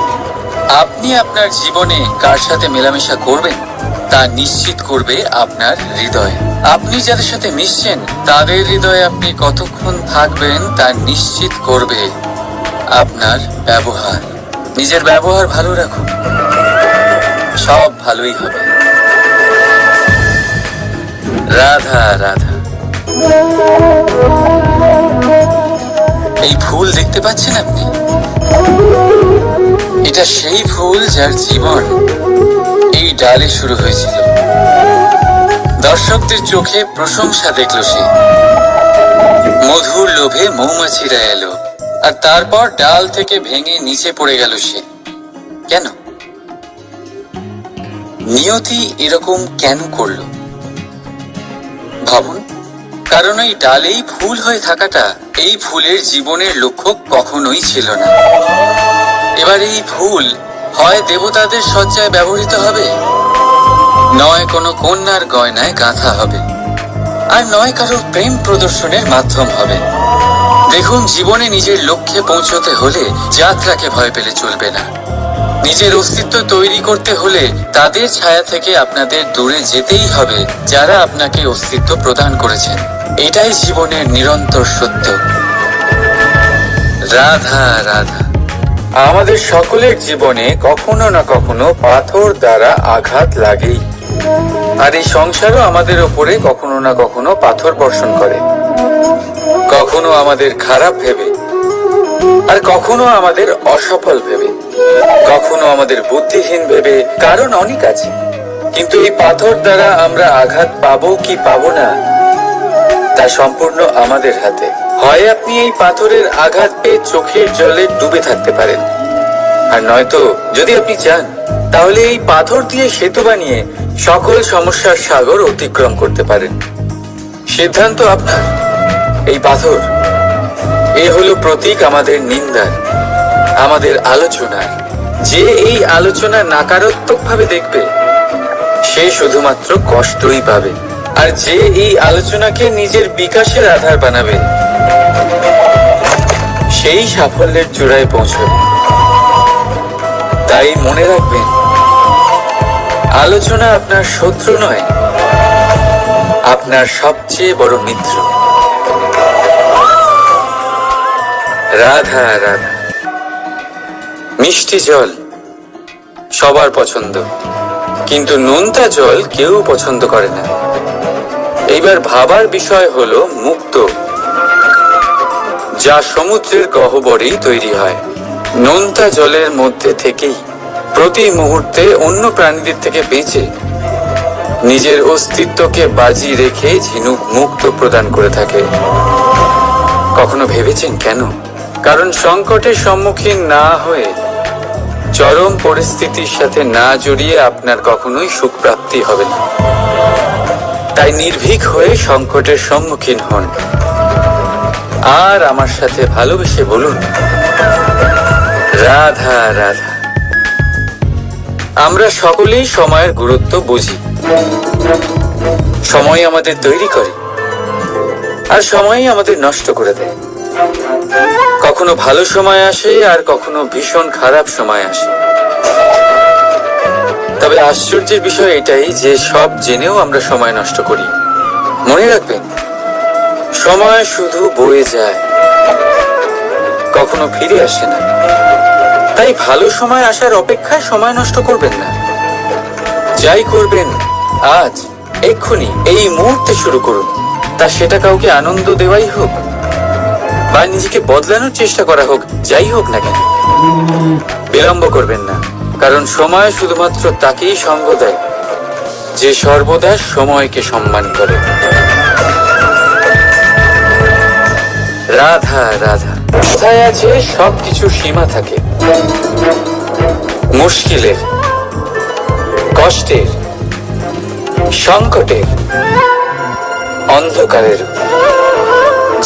আপনি আপনার জীবনে কার সাথে মেলামেশা করবেন তা নিশ্চিত করবে আপনার হৃদয়। আপনি যাদের সাথে মিশছেন, তাদের হৃদয়ে আপনি কতক্ষণ থাকবেন তা নিশ্চিত করবে আপনার ব্যবহার। নিজের ব্যবহার ভালো রাখুন, সব ভালোই হবে। রাধা রাধা। এই ফুল দেখতে পাচ্ছেন আপনি? এটা সেই ফুল যার জীবন এই ডালে শুরু হয়েছিল। দর্শকদের চোখে প্রশংসা দেখল সে। মধুর লোভে মৌমাছিরা এলো, আর তারপর ডাল থেকে ভেঙে নিচে পড়ে গেল সে। কেন? নিয়তি এরকম কেন করলো ভাবুন। কারণ এই ডালেই ফুল হয়ে থাকাটা, এই ফুলের জীবনের লক্ষ্য কখনোই ছিল না। এবার এই ফুল হয় দেবতাদের সজ্জায় ব্যবহৃত হবে, নয় কোনো কন্যার গয়নায় গাঁথা হবে, আর নয় কারোর প্রেম প্রদর্শনের মাধ্যম হবে। দেখুন, জীবনে নিজের লক্ষ্যে পৌঁছতে হলে যাত্রাকে ভয় পেলে চলবে না। নিজের অস্তিত্ব তৈরি করতে হলে তাদের ছায়া থেকে আপনাদের দূরে যেতেই হবে যারা আপনাকে অস্তিত্ব প্রদান করেছেন। এটাই জীবনের নিরন্তর সত্য। রাধা রাধা। আমাদের সকলের জীবনে কখনো না কখনো পাথর দ্বারা আঘাত লাগেই, আর এই সংসারও আমাদের ওপরে কখনো না কখনো পাথর বর্ষণ করে। কখনো আমাদের খারাপ ভেবে, আর কখনো আমাদের অসফল ভেবে, কখনো আমাদের বুদ্ধিহীন ভেবে। কারণ অনেক আছে, কিন্তু এই পাথর দ্বারা আমরা আঘাত পাবো কি পাবো না তা সম্পূর্ণ আমাদের হাতে। হয় আপনি এই পাথরের আঘাত পেয়ে চোখের জলে ডুবে থাকতে পারেন, আর নয়তো যদি আপনি চান তাহলে এই পাথর দিয়ে সেতু বানিয়ে সকল সমস্যার সাগর অতিক্রম করতে পারেন। সিদ্ধান্ত আপনার। এই পাথর এ হলো প্রতীক আমাদের নিন্দার, আমাদের আলোচনার। যে এই আলোচনা নাকারাত্মক ভাবে দেখবে সে শুধুমাত্র কষ্টই পাবে, আর যে এই আলোচনাকে নিজের বিকাশের আধার বানাবে সেই সাফল্যের চূড়ায় পৌঁছবে। তাই মনে রাখবেন, আলোচনা আপনার শত্রু নয়, আপনার সবচেয়ে বড় মিত্র। রাধা রাধা। মিষ্টি জল সবার পছন্দ, কিন্তু নোনতা জল কেউ পছন্দ করে না। এইবার ভাবার বিষয় হলো মুক্ত, যা সমুদ্রের গহ্বরেই তৈরি হয়। নোনতা জলের মধ্যে থেকেই প্রতি মুহূর্তে অন্য প্রাণীদের থেকে বেঁচে নিজের অস্তিত্বকে বাজি রেখে ঝিনুক মুক্ত প্রদান করে থাকে। কখনো ভেবেছেন কেন? কারণ সংকটের সম্মুখীন না হয়ে, চরম পরিস্থিতির সাথে না জড়িয়ে আপনার কখনোই সুখ প্রাপ্তি হবে না। তাই নির্ভীক হয়ে সংকটের সম্মুখীন হন, আর আমার সাথে ভালোবেসে বলুন, রাধা রাধা। আমরা সকলেই সময়ের গুরুত্ব বুঝি। সময় আমাদের তৈরি করে, আর সময়ই আমাদের নষ্ট করে দেয়। কখনো ভালো সময় আসে, আর কখনো ভীষণ খারাপ সময় আসে। তবে আশ্চর্যের বিষয় এটাই যে সব জেনেও আমরা সময় নষ্ট করি। মনে রাখবেন, সময় শুধু বয়ে যায়, কখনো ফিরে আসে না। তাই ভালো সময় আসার অপেক্ষায় সময় নষ্ট করবেন না। যাই করবেন আজ, এক্ষুনি, এই মুহূর্তে শুরু করুন। তা সেটা কাউকে আনন্দ দেওয়াই হোক, বা নিজেকে বদলানোর চেষ্টা করা হোক, যাই হোক না কেন, বিলম্ব করবেন না। কারণ সময় শুধুমাত্র তাকেই সঙ্গ দেয় যে সর্বদা সময়কে সম্মান করে। রাধা রাধা। কোথায় আছে সবকিছু সীমা থাকে, মুশকিলের, কষ্টের, সংকটের, অন্ধকারের।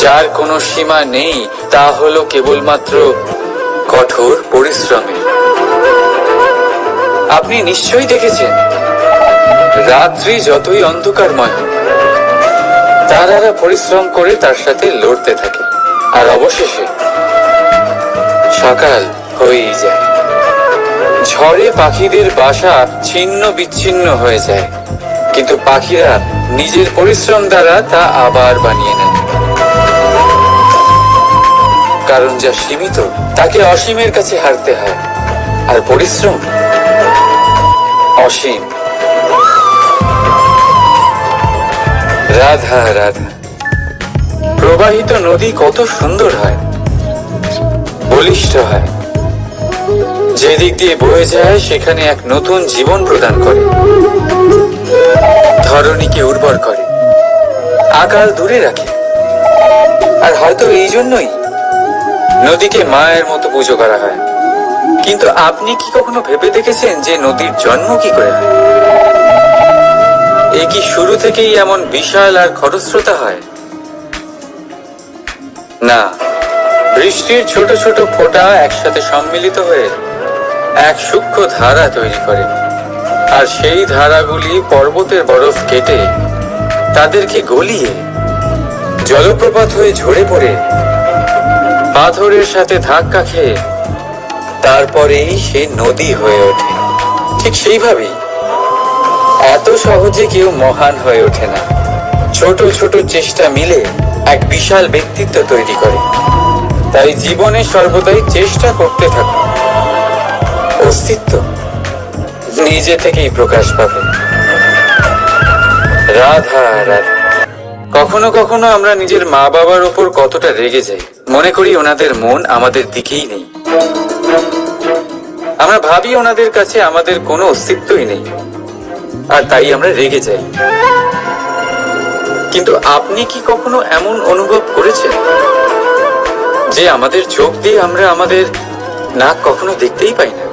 যার কোনো সীমা নেই তা হলো কেবলমাত্র কঠোর পরিশ্রমের। আপনি নিশ্চয়ই দেখেছেন, রাত্রি যতই অন্ধকারময় হোক, তারারা পরিশ্রম করে তার সাথে লড়তে থাকে, আর অবশেষে সকাল হয়েই যায়। ঝড়ে পাখিদের বাসা ছিন্ন বিচ্ছিন্ন হয়ে যায়, কিন্তু পাখিরা নিজের পরিশ্রম দ্বারা তা আবার বানিয়ে নেয়। কারণ যা সীমিত তাকে অসীমের কাছে হারতে হয়, আর পরিশ্রম অসীম। রাধা রাধা। প্রবাহিত নদী কত সুন্দর হয়, বলিষ্ঠ হয়। যেদিক দিয়ে বয়ে যায় সেখানে এক নতুন জীবন প্রদান করে, ধরণীকে উর্বর করে, আকাল দূরে রাখে। আর হয়তো এই জন্যই নদীকে মায়ের মতো পুজো করা হয়। কিন্তু আপনি কি কখনো ভেবে দেখেছেন যে নদীর জন্ম কি করে হয়? এ কি শুরু থেকেই এমন বিশাল আর খরস্রোতা হয়? না, বৃষ্টির ছোট ছোট ফোঁটা একসাথে সম্মিলিত হয়ে এক সূক্ষ্ম ধারা তৈরি করে, আর সেই ধারাগুলি পর্বতের বরফ কেটে তাদেরকে গলিয়ে জলপ্রপাত হয়ে ঝরে পড়ে পাথরের সাথে ধাক্কা খেয়ে তারপরেই সে নদী হয়ে ওঠে। ঠিক সেইভাবেই এত সহজে কেউ মহান হয়ে ওঠে না। ছোট ছোট চেষ্টা মিলে এক বিশাল ব্যক্তিত্ব তৈরি করে। তাই জীবনে সর্বদাই চেষ্টা করতে থাকুন। অস্তিত্ব নিজে থেকেই প্রকাশ পাবে। রাধা রাধা। কখনো কখনো আমরা নিজের মা বাবার ওপর কতটা রেগে যাই, মনে করি ওনাদের মন আমাদের দিকেই নেই। আমরা ভাবি ওনাদের কাছে আমাদের কোনো অস্তিত্বই নেই, আর তাই আমরা রেগে যাই। কিন্তু আপনি কি কখনো এমন অনুভব করেছেন যে আমাদের চোখ দিয়ে আমরা আমাদের নাক কখনো দেখতেই পাই না,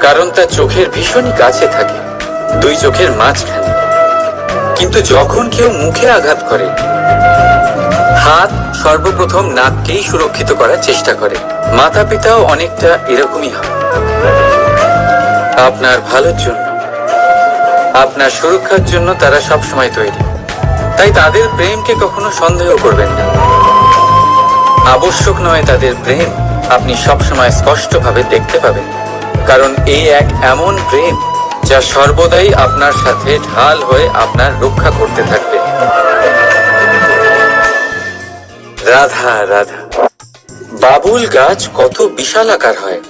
কারণ তা চোখের ভীষণই কাছে থাকে, দুই চোখের মাঝখানে। কিন্তু যখন কেউ মুখে আঘাত করে, হাত সর্বপ্রথম নাককেই সুরক্ষিত করার চেষ্টা করে। মাতা পিতাও অনেকটা এরকমই হয়। আপনার ভালোর জন্য, আপনার সুরক্ষার জন্য তারা সবসময় তৈরি। তাই তাদের প্রেমকে কখনো সন্দেহ করবেন না। আবশ্যক নয় তাদের প্রেম আপনি সবসময় স্পষ্টভাবে দেখতে পাবেন, কারণ এই এক এমন প্রেম যা সর্বদাই আপনার সাথে ঢাল হয়ে আপনার রক্ষা করতে থাকবে। রাধা রাধা। বাবুল গাছ কত বিশালাকার হয়,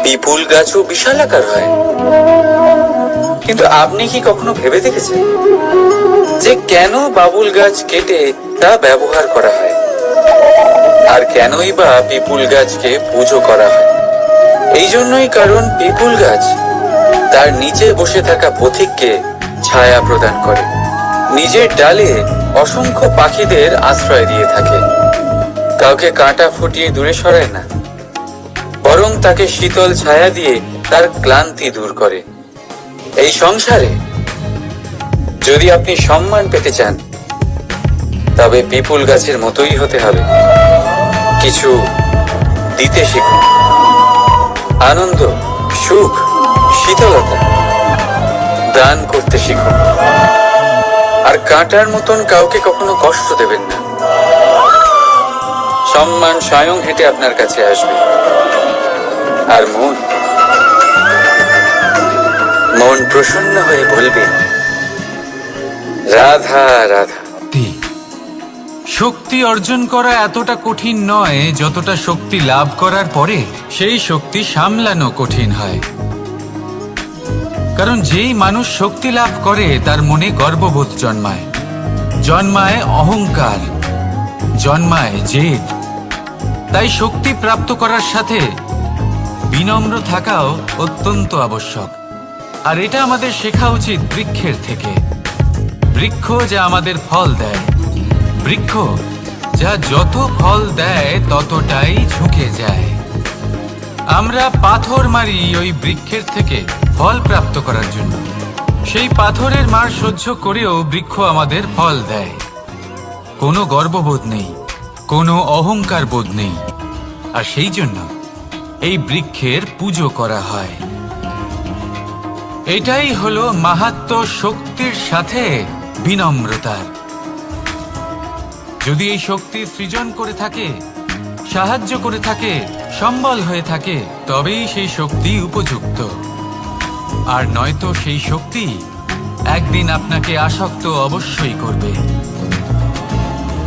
পিপুল গাছও বিশালাকার হয়। কিন্তু আপনি কি কখনো ভেবে দেখেছেন যে কেন বাবুল গাছ কেটে তা ব্যবহার করা হয়, আর কেনই বা পিপুল গাছকে পুজো করা হয়? এই জন্যই, কারণ পিপুল গাছ তার নিচে বসে থাকা পথিককে ছায়া প্রদান করে, নিজের ডালে অসংখ্য পাখিদের আশ্রয় দিয়ে থাকে, কাউকে কাঁটা ফুটিয়ে দূরে সরায় না, বরং তাকে শীতল ছায়া দিয়ে তার ক্লান্তি দূর করে। এই সংসারে যদি আপনি সম্মান পেতে চান, তবে পিপুল গাছের মতোই হতে হবে। কিছু দিতে শিখুন, আনন্দ, সুখ, শীতলতা দান করতে শিখুন, আর কাঁটার মতন কাউকে কখনো কষ্ট দেবেন না। সম্মান স্বয়ং হেঁটে আপনার কাছে আসবে। আর মন প্রসন্ন হয়ে বলবে রাধা রাধা। শক্তি অর্জন করা এতটা কঠিন নয় যতটা শক্তি লাভ করার পরে সেই শক্তি সামলানো কঠিন হয়। কারণ যেই মানুষ শক্তি লাভ করে তার মনে গর্ববোধ জন্মায়, জন্মায় অহংকার, জন্মায় জেদ। তাই শক্তি প্রাপ্ত করার সাথে বিনম্র থাকাও অত্যন্ত আবশ্যক। আর এটা আমাদের শেখা উচিত বৃক্ষের থেকে। বৃক্ষ যা আমাদের ফল দেয়, বৃক্ষ যা যত ফল দেয় ততটাই ঝুঁকে যায়। আমরা পাথর মারি ওই বৃক্ষের থেকে ফল প্রাপ্ত করার জন্য। সেই পাথরের মার সহ্য করেও বৃক্ষ আমাদের ফল দেয়। কোনো গর্ববোধ নেই, কোনো অহংকার বোধ নেই, আর সেই জন্য এই বৃক্ষের পুজো করা হয়। এটাই হলো মাহাত্ম্য শক্তির সাথে বিনম্রতার। যদি এই শক্তি সৃজন করে থাকে, সাহায্য করে থাকে, সম্বল হয়ে থাকে, তবেই সেই শক্তি উপযুক্ত। আর নয়তো সেই শক্তি একদিন আপনাকে আসক্ত অবশ্যই করবে।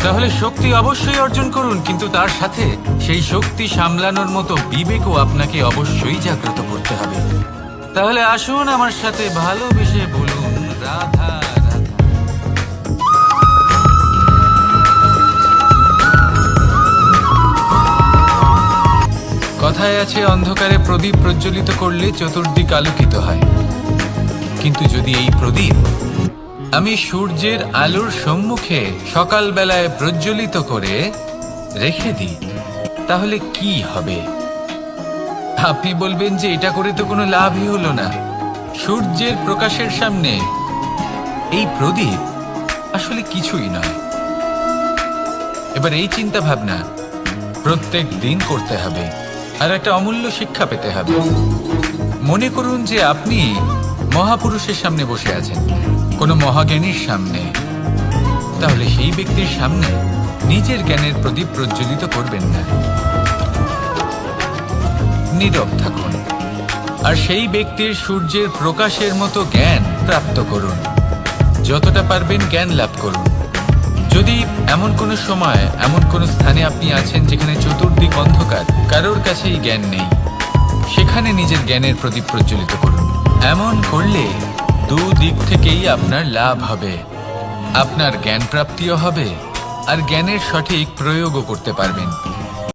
তাহলে শক্তি অবশ্যই অর্জন করুন, কিন্তু তার সাথে সেই শক্তি সামলানোর মতো বিবেকও আপনাকে অবশ্যই জাগ্রত করতে হবে। তাহলে আসুন আমার সাথে ভালোবেসে বলুন রাধা রাধা। কথায় আছে, অন্ধকারে প্রদীপ প্রজ্বলিত করলে চতুর্দিক আলোকিত হয়। কিন্তু যদি এই প্রদীপ আমি সূর্যের আলোর সম্মুখে সকালবেলায় প্রজ্বলিত করে রেখে দিই, তাহলে কি হবে? আপনি বলবেন যে এটা করে তো কোনো লাভই হলো না। সূর্যের প্রকাশের সামনে এই প্রদীপ আসলে কিছুই নয়। এবার এই চিন্তা ভাবনা প্রত্যেক দিন করতে হবে, আর একটা অমূল্য শিক্ষা পেতে হবে। মনে করুন যে আপনি মহাপুরুষের সামনে বসে আছেন, কোনো মহাজ্ঞানীর সামনে। তাহলে সেই ব্যক্তির সামনে নিজের জ্ঞানের প্রদীপ প্রজ্বলিত করবেন না, নীরব থাকুন আর সেই ব্যক্তির সূর্যের প্রকাশের মতো জ্ঞান প্রাপ্ত করুন। যতটা পারবেন জ্ঞান লাভ করুন। যদি এমন কোনো সময় এমন কোনো স্থানে আপনি আছেন যেখানে চতুর্দিক অন্ধকার, কারোর কাছেই জ্ঞান নেই, সেখানে নিজের জ্ঞানের প্রদীপ প্রজ্বলিত করুন। এমন করলে দুদিক থেকেই আপনার লাভ হবে। আপনার জ্ঞান প্রাপ্তিও হবে আর জ্ঞানের সঠিক প্রয়োগও করতে পারবেন।